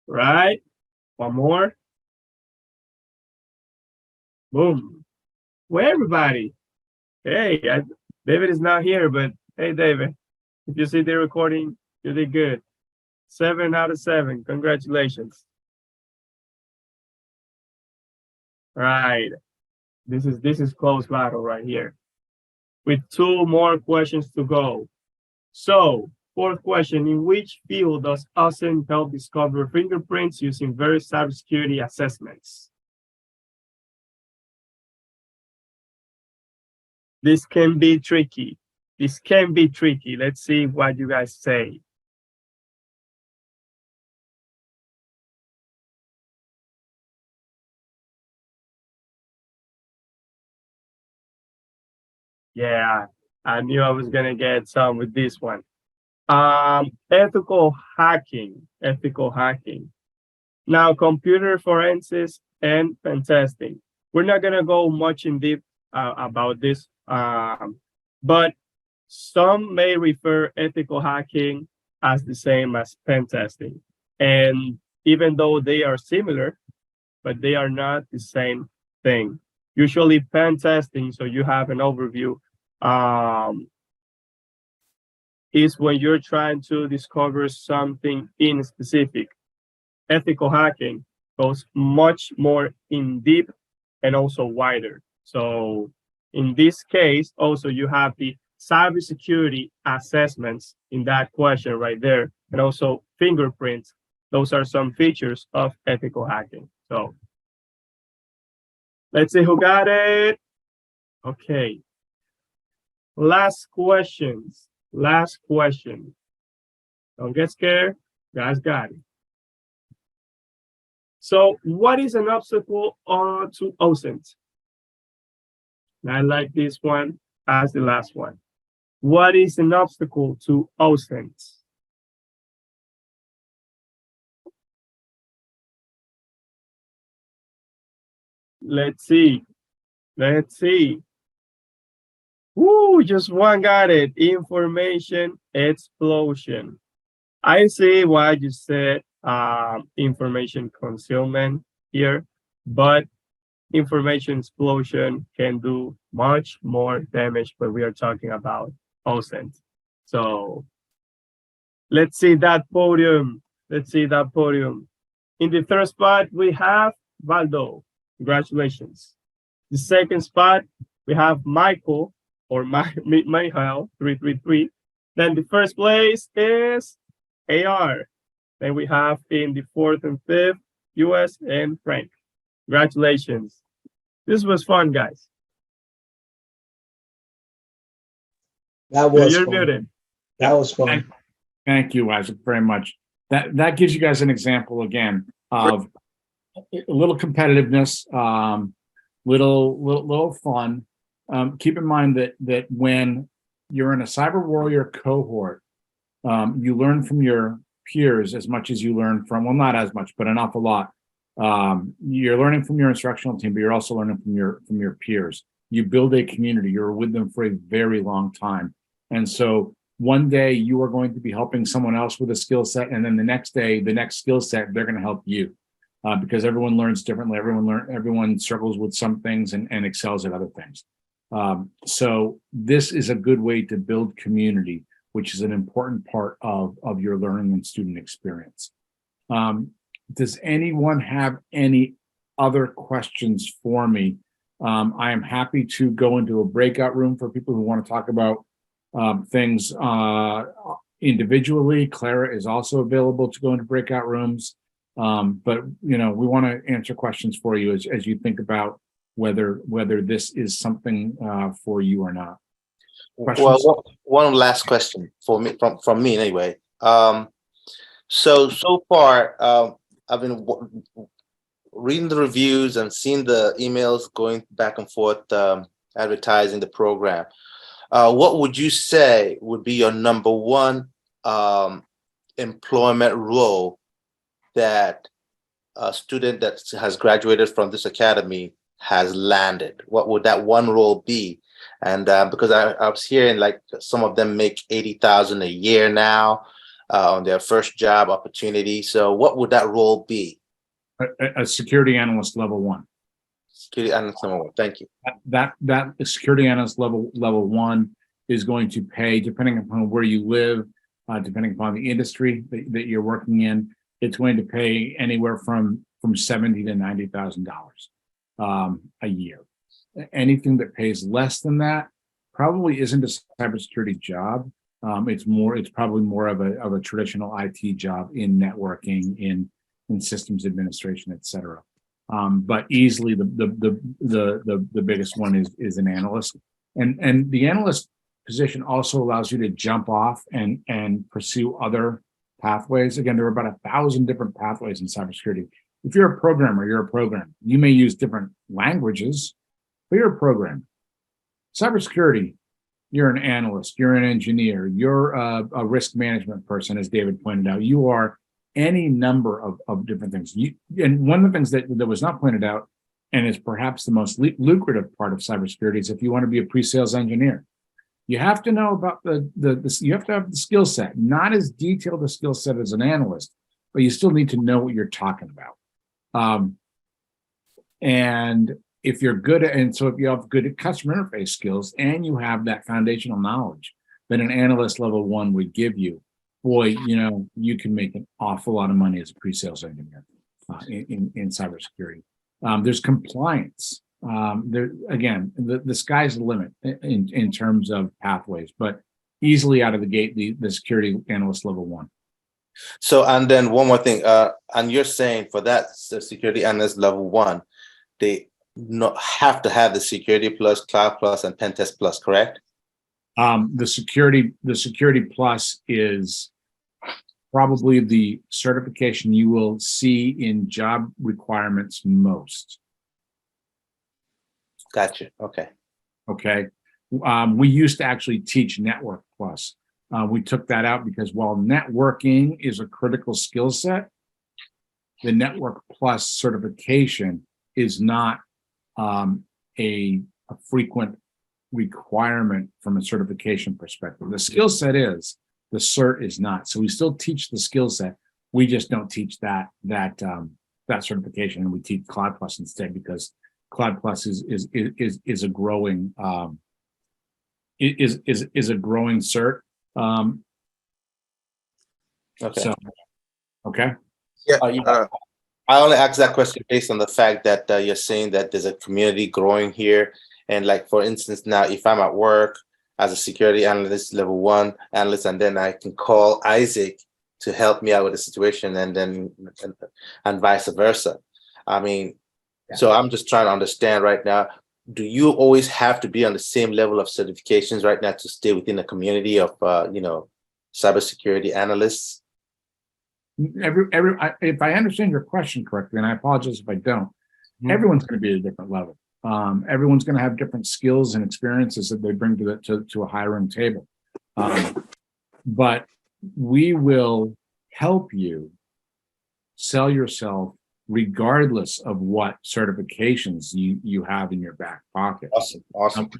Right? One more. Boom. Well, everybody. Hey, David is not here, but hey, David, if you see the recording, you did good. 7 out of 7. Congratulations. Right. This is close battle right here, with 2 more questions to go. So, 4th question: in which field does OSINT help discover fingerprints using various cybersecurity assessments? This can be tricky. Let's see what you guys say. Yeah, I knew I was gonna get some with this one. Ethical hacking. Now, computer forensics and pen testing. We're not gonna go much in deep about this, but some may refer ethical hacking as the same as pen testing. And even though they are similar, but they are not the same thing. Usually pen testing, so you have an overview, is when you're trying to discover something in specific. Ethical hacking goes much more in deep and also wider. So in this case, also you have the cybersecurity assessments in that question right there, and also fingerprints. Those are some features of ethical hacking. So let's see who got it. Okay. Last question. Don't get scared. You guys got it. So what is an obstacle to OSINT? And I like this one as the last one. What is an obstacle to OSINT? let's see. Let's see. Woo, just one got it. Information explosion. I see what you said, information concealment here, but information explosion can do much more damage, but we are talking about OSINT. So let's see that podium. Let's see that podium. In the third spot, we have Valdo. Congratulations. The second spot, we have Michael or Michael 333. Then the first place is AR. Then we have in the fourth and fifth, US and Frank. Congratulations. This was fun, guys. That was You're fun. muted. That was fun. Thank you, Isaac, very much. That gives you guys an example again of a little competitiveness, little fun. Keep in mind that when you're in a CyberWarrior cohort, you learn from your peers as much as you learn from, well, not as much, but an awful lot. You're learning from your instructional team, but you're also learning from your peers. You build a community. You're with them for a very long time. And so one day you are going to be helping someone else with a skill set, and then the next day, the next skill set, they're going to help you, because everyone learns differently. Everyone struggles with some things and excels at other things. So this is a good way to build community, which is an important part of your learning and student experience. Does anyone have any other questions for me? I am happy to go into a breakout room for people who want to talk about things individually. Clara is also available to go into breakout rooms. But we want to answer questions for you as you think about whether this is something for you or not. Questions? Well, one last question for me from me anyway. So far, I've been reading the reviews and seeing the emails going back and forth, advertising the program. What would you say would be your number one employment role that a student that has graduated from this academy has landed? What would that one role be? And because I was hearing like some of them make $80,000 a year now on their first job opportunity. So what would that role be? A security analyst level 1. Security analyst level 1. Thank you. That security analyst level 1 is going to pay, depending upon where you live, depending upon the industry that you're working in, it's going to pay anywhere from $70,000 to $90,000 a year. Anything that pays less than that probably isn't a cybersecurity job. It's probably more of a traditional IT job in networking, in systems administration, et cetera. But easily the biggest one is an analyst, and the analyst position also allows you to jump off and pursue other pathways. Again, there are about 1,000 different pathways in cybersecurity. If you're a programmer, you're a programmer. You may use different languages, but you're a programmer. Cybersecurity, you're an analyst, you're an engineer, you're a risk management person, as David pointed out. You are any number of different things. And one of the things that was not pointed out, and is perhaps the most lucrative part of cybersecurity, is if you want to be a pre-sales engineer, you have to know about you have to have the skill set, not as detailed a skill set as an analyst, but you still need to know what you're talking about. And if you're good at, and so if you have good customer interface skills and you have that foundational knowledge that an analyst level 1 would give you, boy, you can make an awful lot of money as a pre-sales engineer in cybersecurity. There's compliance. The sky's the limit in terms of pathways, but easily out of the gate, the security analyst level 1. So, and then one more thing, and you're saying for that security analyst level 1, they not have to have the security plus, cloud plus, and pen test plus, correct? The security plus is probably the certification you will see in job requirements most. Gotcha. Okay. We used to actually teach Network Plus. We took that out because while networking is a critical skill set, the Network Plus certification is not a frequent requirement from a certification perspective. The skill set is, the cert is not. So we still teach the skill set. We just don't teach that certification, and we teach Cloud Plus instead, because Cloud Plus is a growing is a growing cert. Okay. So, okay. Yeah. I only asked that question based on the fact that you're saying that there's a community growing here. And like, for instance, now if I'm at work as a security analyst, level 1 analyst, and then I can call Isaac to help me out with the situation, and vice versa. I mean, so I'm just trying to understand right now, do you always have to be on the same level of certifications right now to stay within the community of, cybersecurity analysts? If I understand your question correctly, and I apologize if I don't, everyone's going to be at a different level. Everyone's going to have different skills and experiences that they bring to a hiring table. But we will help you sell yourself regardless of what certifications you have in your back pocket. Awesome.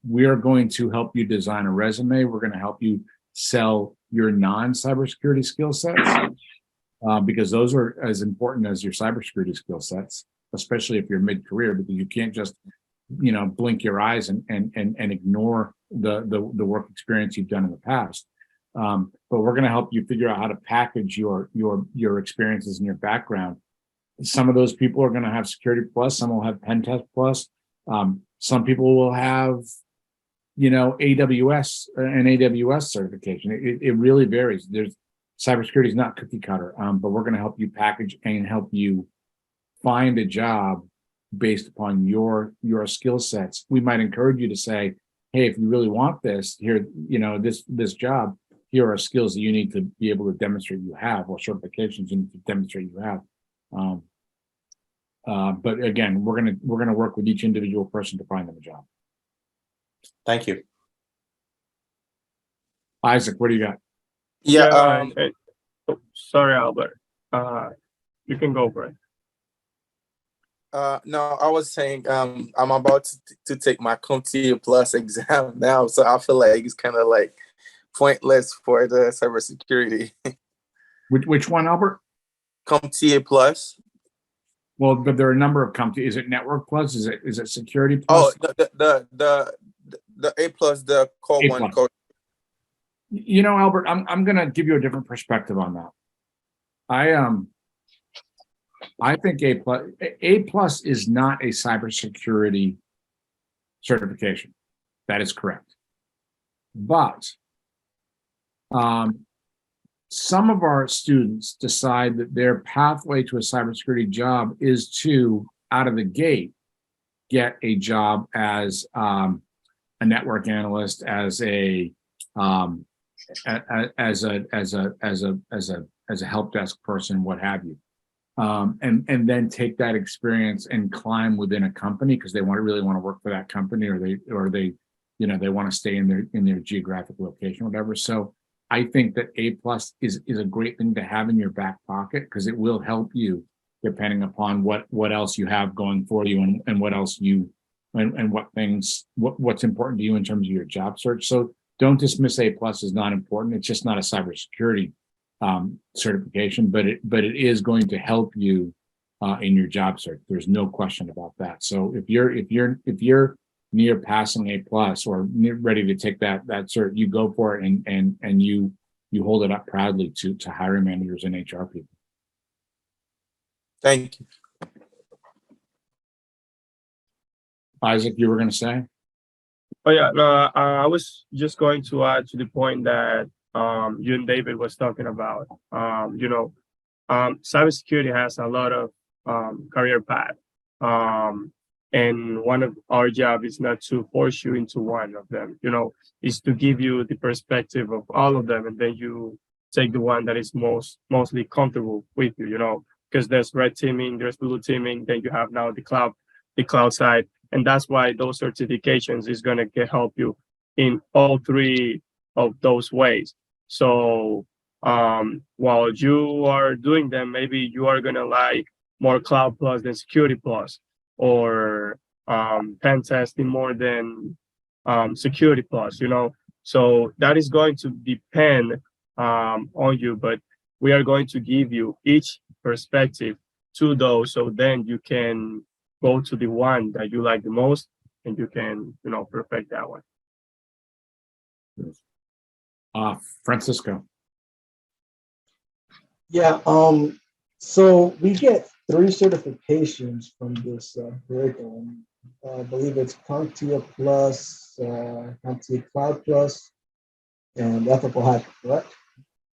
We are going to help you design a resume. We're going to help you sell your non-cybersecurity skill sets, because those are as important as your cybersecurity skill sets, especially if you're mid-career, because you can't just, blink your eyes and ignore the work experience you've done in the past. But we're going to help you figure out how to package your experiences and your background. Some of those people are going to have Security Plus. Some will have Pen Test Plus. Some people will have, AWS certification. It really varies. Cybersecurity is not cookie cutter, but we're going to help you package and help you find a job based upon your skill sets. We might encourage you to say, hey, if you really want this here, this job, here are skills that you need to be able to demonstrate you have, or certifications you need to demonstrate you have. But again, we're gonna work with each individual person to find them a job. Thank you. Isaac, what do you got? Yeah. Sorry, Albert. You can go, Brett. No, I was saying I'm about to take my CompTIA Plus exam now, so I feel like it's kind of like pointless for the cybersecurity. Which one, Albert? CompTIA Plus. Well, but there are a number of CompTIA. Is it Network Plus? Is it Security Plus? Oh, the A Plus, the core A+. one code. Albert, I'm gonna give you a different perspective on that. I think A plus is not a cybersecurity certification. That is correct. But some of our students decide that their pathway to a cybersecurity job is to, out of the gate, get a job as a network analyst, as a help desk person, what have you. And then take that experience and climb within a company because they really want to work for that company, or they want to stay in their geographic location, whatever. So I think that A plus is a great thing to have in your back pocket, because it will help you depending upon what else you have going for you, and what else what's important to you in terms of your job search. So don't dismiss A plus as not important. It's just not a cybersecurity certification, but it is going to help you in your job search. There's no question about that. So if you're near passing A plus or ready to take that cert, you go for it, and you hold it up proudly to hiring managers and HR people. Thank you. Isaac, you were going to say? Oh yeah, no, I was just going to add to the point that you and David was talking about. Cybersecurity has a lot of career path, and one of our job is not to force you into one of them. Is to give you the perspective of all of them, and then you take the one that is mostly comfortable with you. Because there's red teaming, there's blue teaming, then you have now the cloud side. And that's why those certifications is going to help you in all three of those ways. So while you are doing them, maybe you are going to like more Cloud Plus than Security Plus, or pen testing more than security plus, So that is going to depend on you, but we are going to give you each perspective to those, so then you can go to the one that you like the most, and you can, perfect that one. Francisco. Yeah, so we get 3 certifications from this curriculum. I believe it's CompTIA Plus, CompTIA Cloud Plus, and Ethical Hack, correct?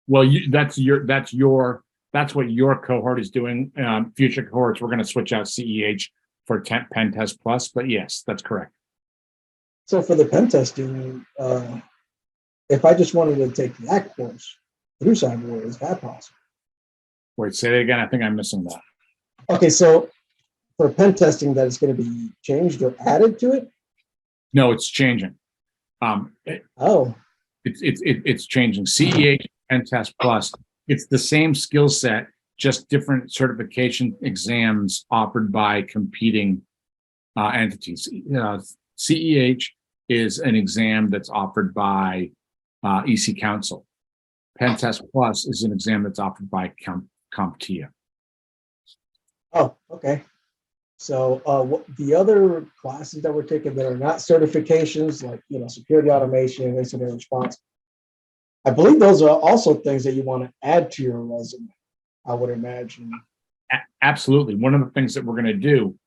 Well, that's what your cohort is doing. Future cohorts, we're going to switch out CEH for Pen Test Plus, but yes, that's correct. So for the pen testing, if I just wanted to take that course through CyberWarrior, is that possible? Wait, say it again. I think I'm missing that. Okay, so for pen testing, that is going to be changed or added to it? No, it's changing. Oh, It's changing. CEH Pen Test Plus. It's the same skill set, just different certification exams offered by competing entities. CEH is an exam that's offered by EC Council. Pen Test Plus is an exam that's offered by CompTIA. oh, okay. So what the other classes that we're taking that are not certifications, like security automation, incident response, I believe those are also things that you want to add to your resume, I would imagine. Absolutely. One of the things that we're going to do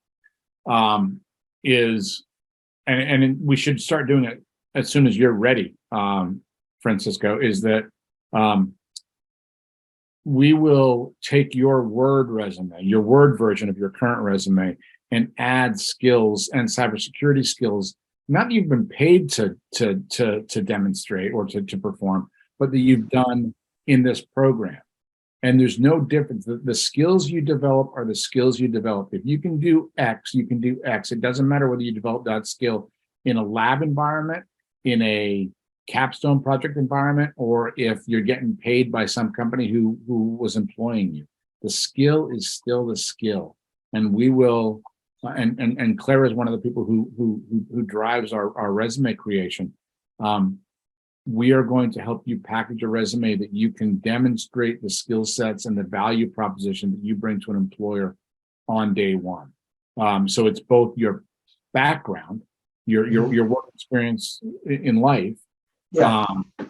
is, and we should start doing it as soon as you're ready, Francisco, is that we will take your Word resume, your Word version of your current resume, and add skills and cybersecurity skills, not that you've been paid to demonstrate or to perform, but that you've done in this program. And there's no difference. The skills you develop are the skills you develop. If you can do X, you can do X. It doesn't matter whether you develop that skill in a lab environment, in a capstone project environment, or if you're getting paid by some company who was employing you. The skill is still the skill. And we will, and Claire is one of the people who drives our resume creation. We are going to help you package a resume that you can demonstrate the skill sets and the value proposition that you bring to an employer on day one. So it's both your background, your work experience in life, Yeah.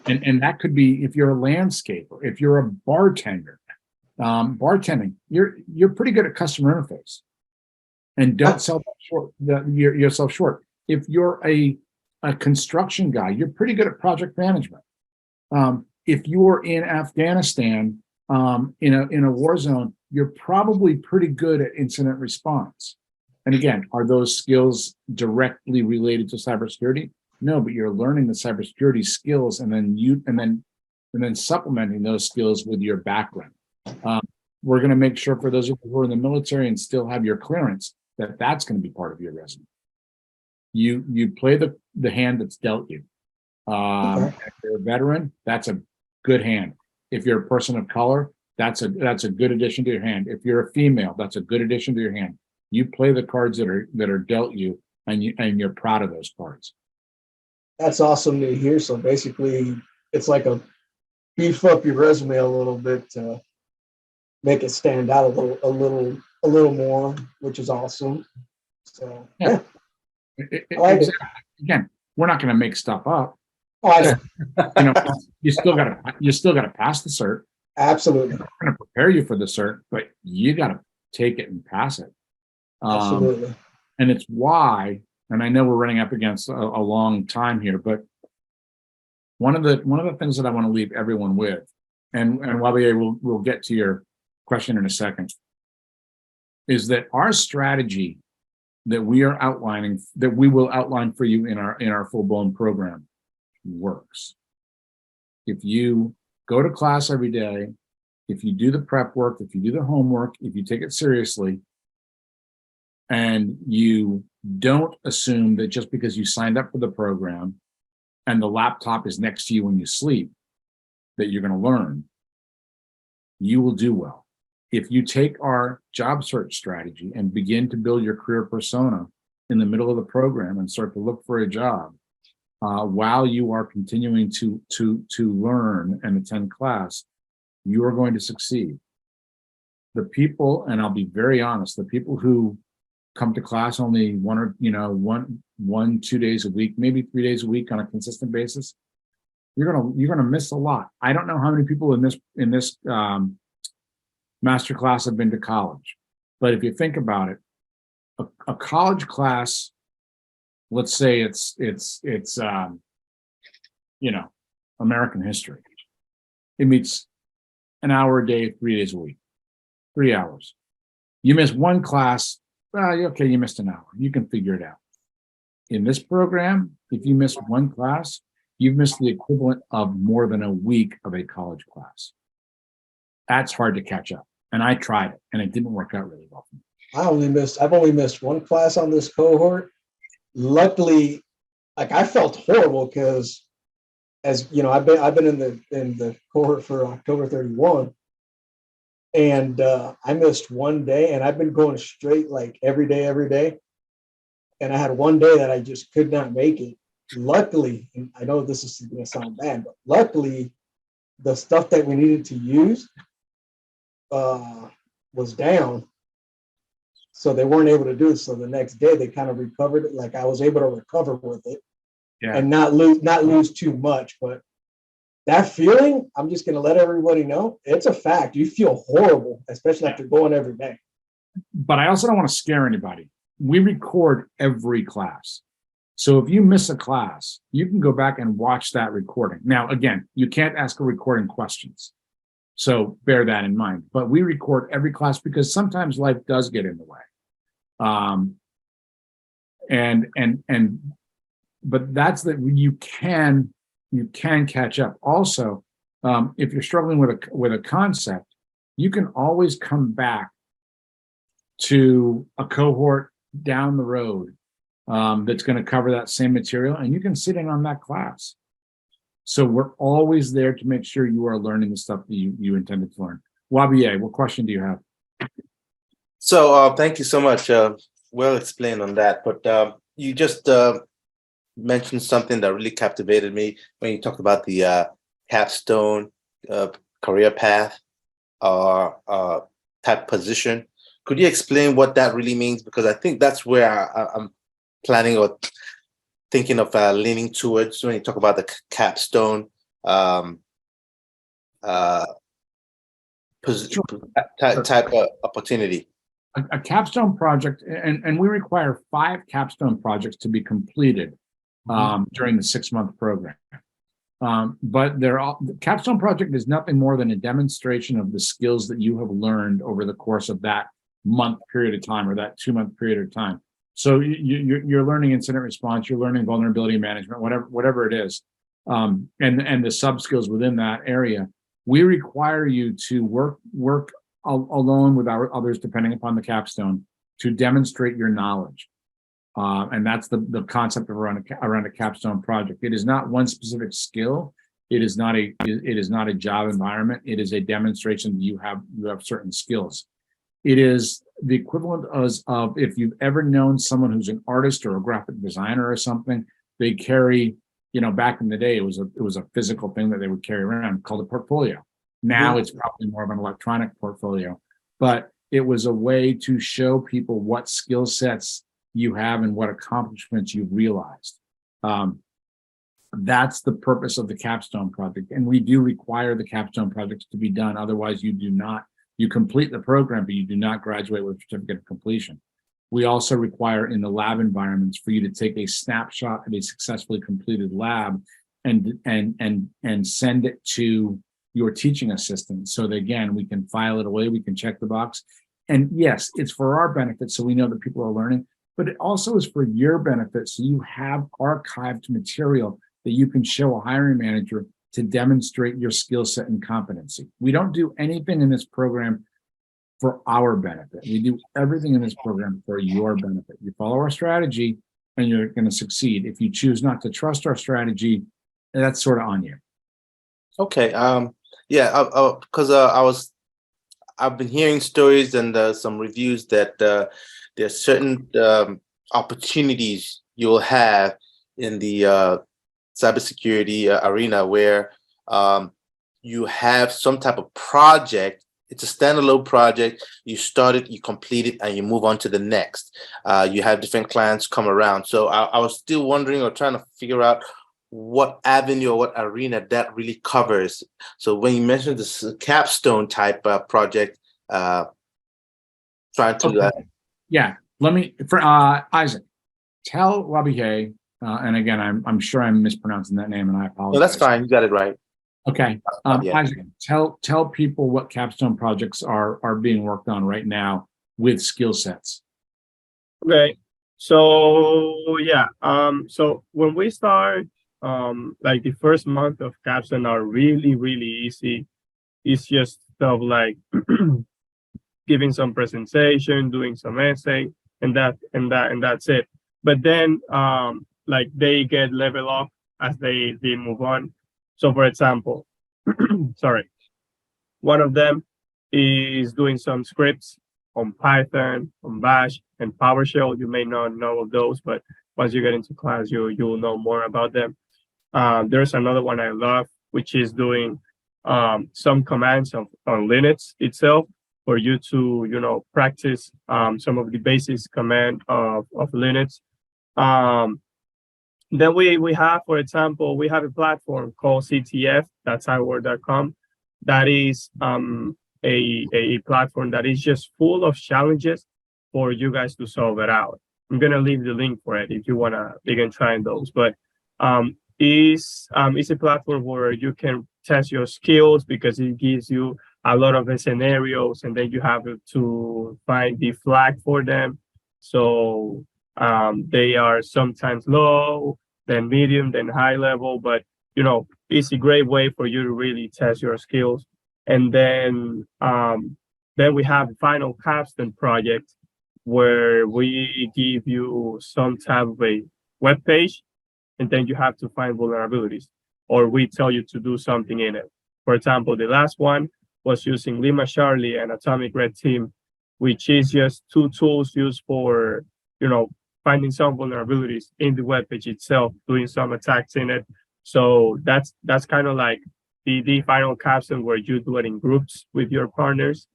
and that could be if you're a landscaper, if you're a bartender, bartending, you're pretty good at customer interface, and don't sell yourself short. If you're a construction guy, you're pretty good at project management. If you're in Afghanistan, in a war zone, you're probably pretty good at incident response. And again, are those skills directly related to cybersecurity? No, but you're learning the cybersecurity skills, and then supplementing those skills with your background. We're going to make sure for those of you who are in the military and still have your clearance, that's going to be part of your resume. You play the hand that's dealt you. Okay. If you're a veteran, that's a good hand. If you're a person of color, that's a good addition to your hand. If you're a female, that's a good addition to your hand. You play the cards that are dealt you, and you're proud of those cards. That's awesome to hear. So basically, it's like a beef up your resume a little bit to make it stand out a little more, which is awesome. So yeah. Exactly. Again, we're not going to make stuff up. Oh, I know. You still got to pass the cert. Absolutely. We're going to prepare you for the cert, but you got to take it and pass it. Absolutely. And it's why, and I know we're running up against a long time here, but one of the things that I want to leave everyone with, and Wabier, we'll get to your question in a second, is that our strategy that we are outlining, that we will outline for you in our full-blown program, works. If you go to class every day, if you do the prep work, if you do the homework, if you take it seriously, and you don't assume that just because you signed up for the program and the laptop is next to you when you sleep, that you're going to learn, you will do well. If you take our job search strategy and begin to build your career persona in the middle of the program and start to look for a job while you are continuing to learn and attend class, you are going to succeed. The people, and I'll be very honest, the people who come to class only one or 2 days a week, maybe 3 days a week on a consistent basis, you're gonna miss a lot. I don't know how many people in this masterclass have been to college, but if you think about it, a college class, let's say it's American history. It meets an hour a day, 3 days a week, 3 hours. You miss one class, okay, you missed an hour. You can figure it out. In this program, if you miss one class, you've missed the equivalent of more than a week of a college class. That's hard to catch up. And I tried it, and it didn't work out really well for me. I've only missed one class on this cohort. Luckily, like, I felt horrible because, as you know, I've been in the cohort for October 31, and I missed one day, and I've been going straight like every day, and I had one day that I just could not make it. Luckily, and I know this is going to sound bad, but luckily, the stuff that we needed to use was down, so they weren't able to do it. So the next day they kind of recovered it. Like, I was able to recover with it, and not lose too much. But that feeling, I'm just going to let everybody know, it's a fact. You feel horrible, especially after going every day. But I also don't want to scare anybody. We record every class. So if you miss a class, you can go back and watch that recording. Now, again, you can't ask a recording questions. So bear that in mind. But we record every class because sometimes life does get in the way. But that's that you can catch up. Also, if you're struggling with a concept, you can always come back to a cohort down the road that's going to cover that same material, and you can sit in on that class. So we're always there to make sure you are learning the stuff that you intended to learn. Wabiye, what question do you have? So thank you so much. Well explained on that. But you just mentioned something that really captivated me when you talked about the capstone career path or type position. Could you explain what that really means? Because I think that's where I'm planning or thinking of leaning towards when you talk about the capstone type of opportunity. A capstone project, and we require 5 capstone projects to be completed during the 6-month program. But the capstone project is nothing more than a demonstration of the skills that you have learned over the course of that month period of time or that 2-month period of time. So you're learning incident response, you're learning vulnerability management, whatever it is, and the sub skills within that area. We require you to work alone with others, depending upon the capstone, to demonstrate your knowledge, and that's the concept of around a capstone project. It is not one specific skill. It is not a job environment. It is a demonstration that you have certain skills. It is the equivalent of if you've ever known someone who's an artist or a graphic designer or something, they carry, back in the day, it was a physical thing that they would carry around called a portfolio. Now it's probably more of an electronic portfolio, but it was a way to show people what skill sets you have and what accomplishments you've realized. That's the purpose of the capstone project. And we do require the capstone projects to be done. Otherwise, you complete the program, but you do not graduate with a certificate of completion. We also require in the lab environments for you to take a snapshot of a successfully completed lab and send it to your teaching assistant so that, again, we can file it away, we can check the box. And yes, it's for our benefit, so we know that people are learning, but it also is for your benefit, so you have archived material that you can show a hiring manager to demonstrate your skill set and competency. We don't do anything in this program for our benefit. We do everything in this program for your benefit. You follow our strategy and you're going to succeed. If you choose not to trust our strategy, that's sort of on you. Okay. Yeah, because I've been hearing stories and some reviews that there are certain opportunities you'll have in the cybersecurity arena where you have some type of project. It's a standalone project. You start it, you complete it, and you move on to the next. You have different clients come around. So I was still wondering or trying to figure out what avenue or what arena that really covers. So when you mentioned this capstone type project, trying to Okay. Yeah, let me, for Isaac, tell Wabihe, and again, I'm sure I'm mispronouncing that name, and I apologize. no, that's fine. You got it right. Okay, Yeah. Isaac, tell people what capstone projects are being worked on right now with skill sets. Okay. So yeah, so when we start, like the first month of capstone are really, really easy. It's just stuff like giving some presentation, doing some essay, and that's it. But then like they get level up as they move on. So for example, sorry, one of them is doing some scripts on Python, on Bash, and PowerShell. You may not know of those, but once you get into class, you'll know more about them. There's another one I love, which is doing some commands on Linux itself for you to practice some of the basic command of Linux. Then we have, for example, we have a platform called CTF, that's cyberwar.com. That is a platform that is just full of challenges for you guys to solve it out. I'm gonna leave the link for it if you wanna begin trying those. But it's a platform where you can test your skills because it gives you a lot of scenarios, and then you have to find the flag for them. So they are sometimes low, then medium, then high level, but it's a great way for you to really test your skills. And then we have the final capstone project where we give you some type of a web page, and then you have to find vulnerabilities, or we tell you to do something in it. For example, the last one was using Lima Charlie and Atomic Red Team, which is just two tools used for, finding some vulnerabilities in the web page itself, doing some attacks in it. So that's kind of like the final capstone where you do it in groups with your partners,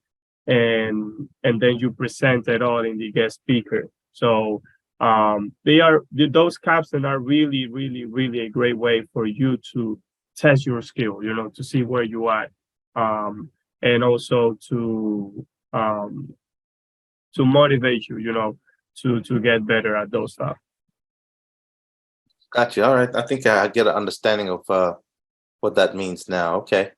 and then you present it all in the guest speaker. So those capstones are really, really, really a great way for you to test your skill, to see where you are, and also to motivate you, to get better at those stuff. Gotcha. All right. I think I get an understanding of what that means now. Okay.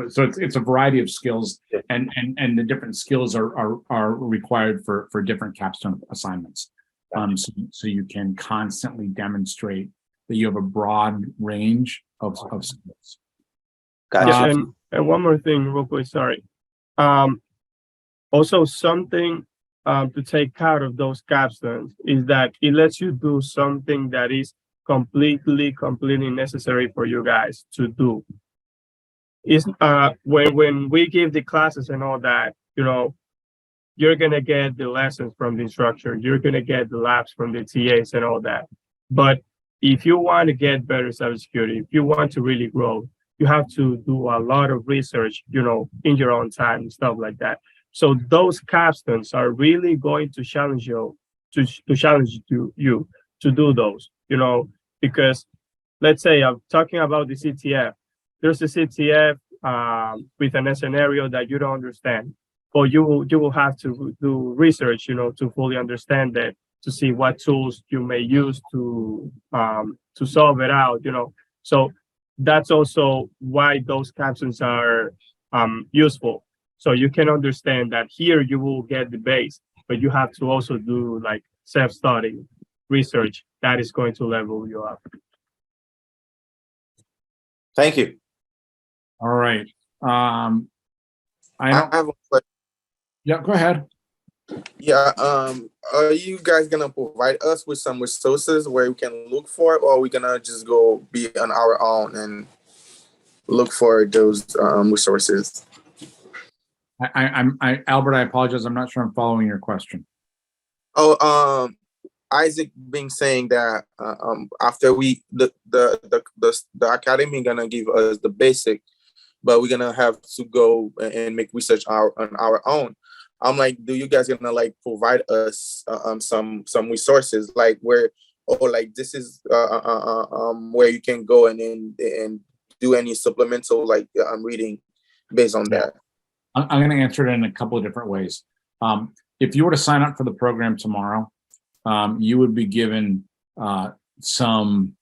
So it's a variety of skills, and the different skills are required for different capstone assignments. So you can constantly demonstrate that you have a broad range of skills. Gotcha. And one more thing, real quick. Sorry. Also, something to take out of those capstones is that it lets you do something that is completely necessary for you guys to do. Is when we give the classes and all that, you're gonna get the lessons from the instructor, you're gonna get the labs from the TAs and all that. But if you want to get better cybersecurity, if you want to really grow, you have to do a lot of research, in your own time and stuff like that. So those capstones are really going to challenge you to do those, because let's say I'm talking about the CTF. There's a CTF with a scenario that you don't understand, or you will have to do research, to fully understand it, to see what tools you may use to solve it out, So that's also why those capstones are useful. So you can understand that here you will get the base, but you have to also do like self-study research that is going to level you up. Thank you. All right. I have a question. Yeah, go ahead. Yeah, are you guys gonna provide us with some resources where we can look for it, or are we gonna just go be on our own and look for those resources? Albert, I apologize. I'm not sure I'm following your question. Oh, Isaac been saying that after the academy gonna give us the basic, but we're gonna have to go and make research on our own. I'm like, do you guys gonna like provide us some resources like where, or like this is where you can go and do any supplemental like reading based on that? I'm going to answer it in a couple of different ways. If you were to sign up for the program tomorrow, you would be given some.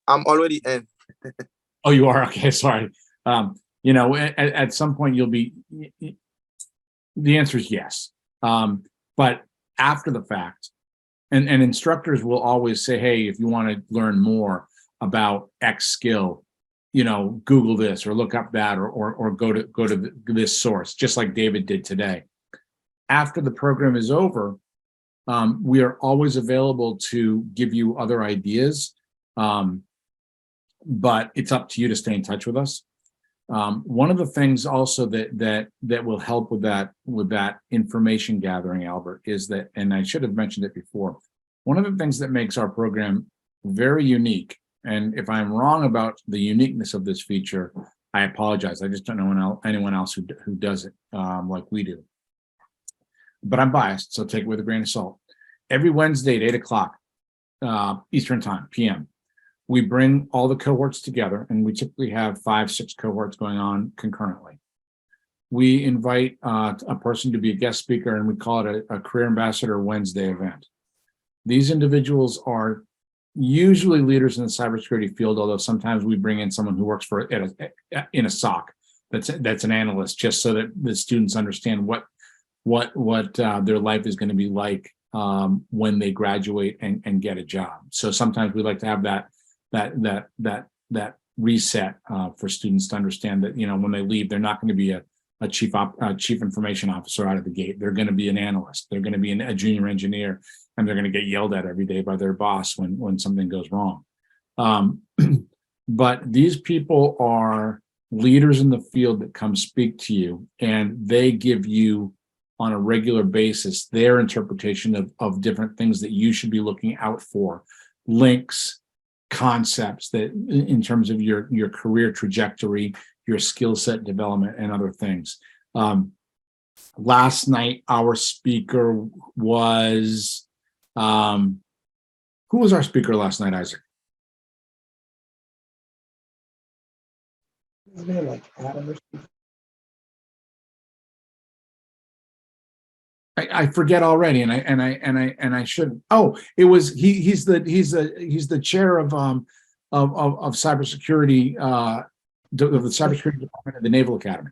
I'm already in. Oh, you are? Okay, sorry. You know, at some point you'll be. The answer is yes, but after the fact, and instructors will always say, "Hey, if you want to learn more about X skill, you know, Google this or look up that or go to this source," just like David did today. After the program is over, we are always available to give you other ideas, but it's up to you to stay in touch with us. One of the things also that will help with that information gathering, Albert, is that, and I should have mentioned it before, one of the things that makes our program very unique, and if I'm wrong about the uniqueness of this feature, I apologize. I just don't know anyone else who does it like we do. But I'm biased, so take it with a grain of salt. Every Wednesday at 8 o'clock Eastern Time, PM, we bring all the cohorts together, and we typically have 5-6 cohorts going on concurrently. We invite a person to be a guest speaker, and we call it a Career Ambassador Wednesday event. These individuals are usually leaders in the cybersecurity field, although sometimes we bring in someone who works in a SOC that's an analyst, just so that the students understand what their life is going to be like when they graduate and get a job. So sometimes we like to have that reset for students to understand that, you know, when they leave, they're not going to be a chief information officer out of the gate. They're going to be an analyst. They're going to be a junior engineer, and they're going to get yelled at every day by their boss when something goes wrong. But these people are leaders in the field that come speak to you, and they give you on a regular basis their interpretation of different things that you should be looking out for, links, concepts that in terms of your career trajectory, your skill set development, and other things. Last night, our speaker was, who was our speaker last night, Isaac? His name like Adam or something. I forget already, and I shouldn't. Oh, it was he's the chair of cybersecurity, of the cybersecurity department at the Naval Academy.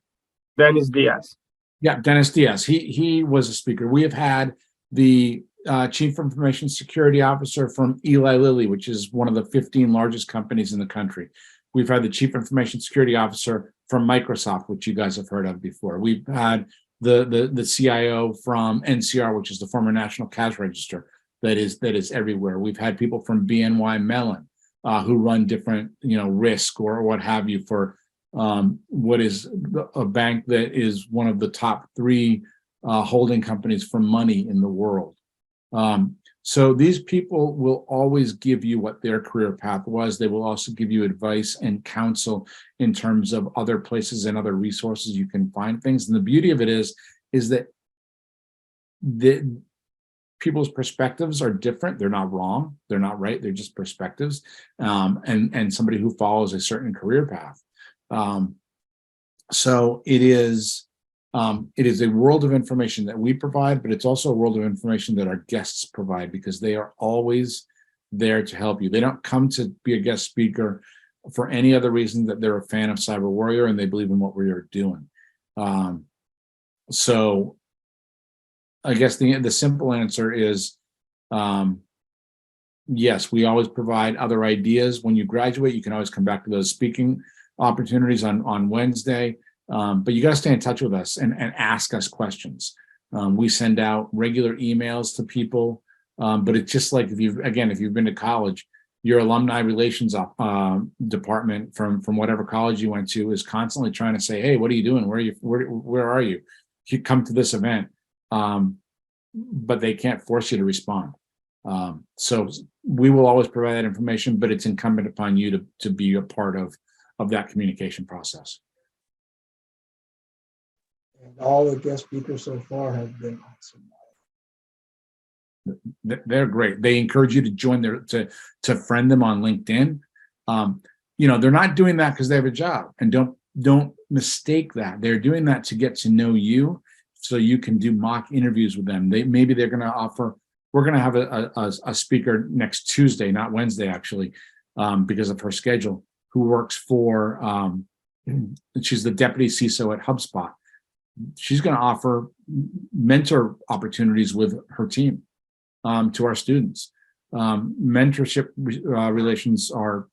Dennis Diaz. Yeah, Dennis Diaz. He was a speaker. We have had the chief information security officer from Eli Lilly, which is one of the 15 largest companies in the country. We've had the chief information security officer from Microsoft, which you guys have heard of before. We've had the CIO from NCR, which is the former National Cash Register, that is everywhere. We've had people from BNY Mellon who run different, risk or what have you for what is a bank that is one of the top 3 holding companies for money in the world. So these people will always give you what their career path was. They will also give you advice and counsel in terms of other places and other resources you can find things. And the beauty of it is that the people's perspectives are different. They're not wrong. They're not right. They're just perspectives. And somebody who follows a certain career path. So it is a world of information that we provide, but it's also a world of information that our guests provide, because they are always there to help you. They don't come to be a guest speaker for any other reason that they're a fan of CyberWarrior and they believe in what we are doing. So I guess the simple answer is, yes, we always provide other ideas. When you graduate, you can always come back to those speaking opportunities on Wednesday. But you got to stay in touch with us and ask us questions. We send out regular emails to people, but it's just like if you've been to college, your alumni relations department from whatever college you went to is constantly trying to say, "Hey, what are you doing? Where are you? You come to this event," but they can't force you to respond. So we will always provide that information, but it's incumbent upon you to be a part of that communication process. And all the guest speakers so far have been awesome. They're great. They encourage you to join to friend them on LinkedIn. They're not doing that because they have a job, and don't mistake that. They're doing that to get to know you, so you can do mock interviews with them. Maybe they're going to offer. We're going to have a speaker next Tuesday, not Wednesday, actually, because of her schedule, who works for. She's the deputy CISO at HubSpot. She's going to offer mentor opportunities with her team to our students. Mentorship relations are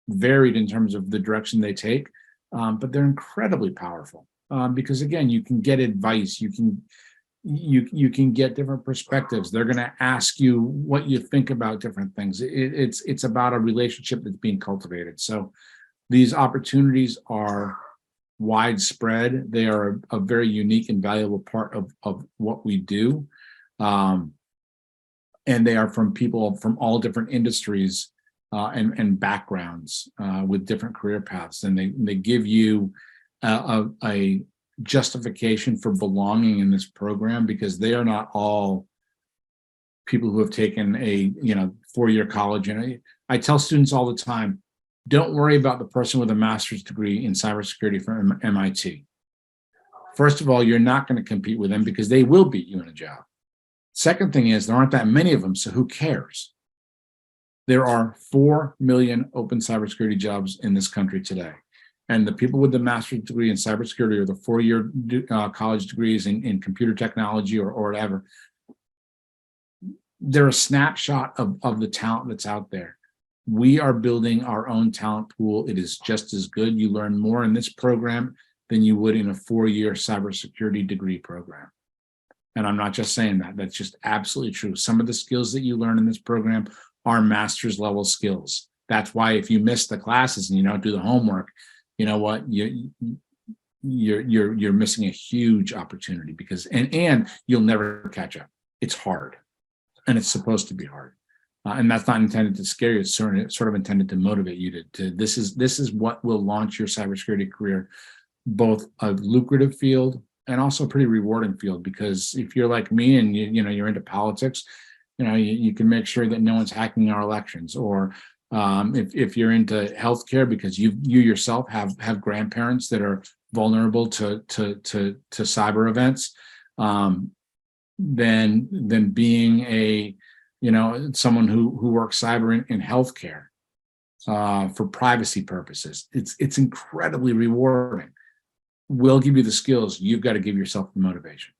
varied in terms of the direction they take, but they're incredibly powerful because, again, you can get advice, you can get different perspectives. They're going to ask you what you think about different things. It's about a relationship that's being cultivated. So these opportunities are widespread. They are a very unique and valuable part of what we do. And they are from people from all different industries and backgrounds with different career paths. And they give you a justification for belonging in this program, because they are not all people who have taken a 4-year college. And I tell students all the time, don't worry about the person with a master's degree in cybersecurity from MIT. First of all, you're not going to compete with them because they will beat you in a job. Second thing is, there aren't that many of them, so who cares? There are 4 million open cybersecurity jobs in this country today. And the people with the master's degree in cybersecurity or the 4-year college degrees in computer technology or whatever, they're a snapshot of the talent that's out there. We are building our own talent pool. It is just as good. You learn more in this program than you would in a 4-year cybersecurity degree program. And I'm not just saying that. That's just absolutely true. Some of the skills that you learn in this program are master's level skills. That's why if you miss the classes and you don't do the homework, you know what? You're missing a huge opportunity, because and you'll never catch up. It's hard, and it's supposed to be hard. And that's not intended to scare you. It's sort of intended to motivate you to this is what will launch your cybersecurity career, both a lucrative field and also a pretty rewarding field. Because if you're like me and you're into politics, you can make sure that no one's hacking our elections. Or if you're into healthcare because you yourself have grandparents that are vulnerable to cyber events, then being a someone who works cyber in healthcare for privacy purposes, it's incredibly rewarding. We'll give you the skills. You've got to give yourself the motivation.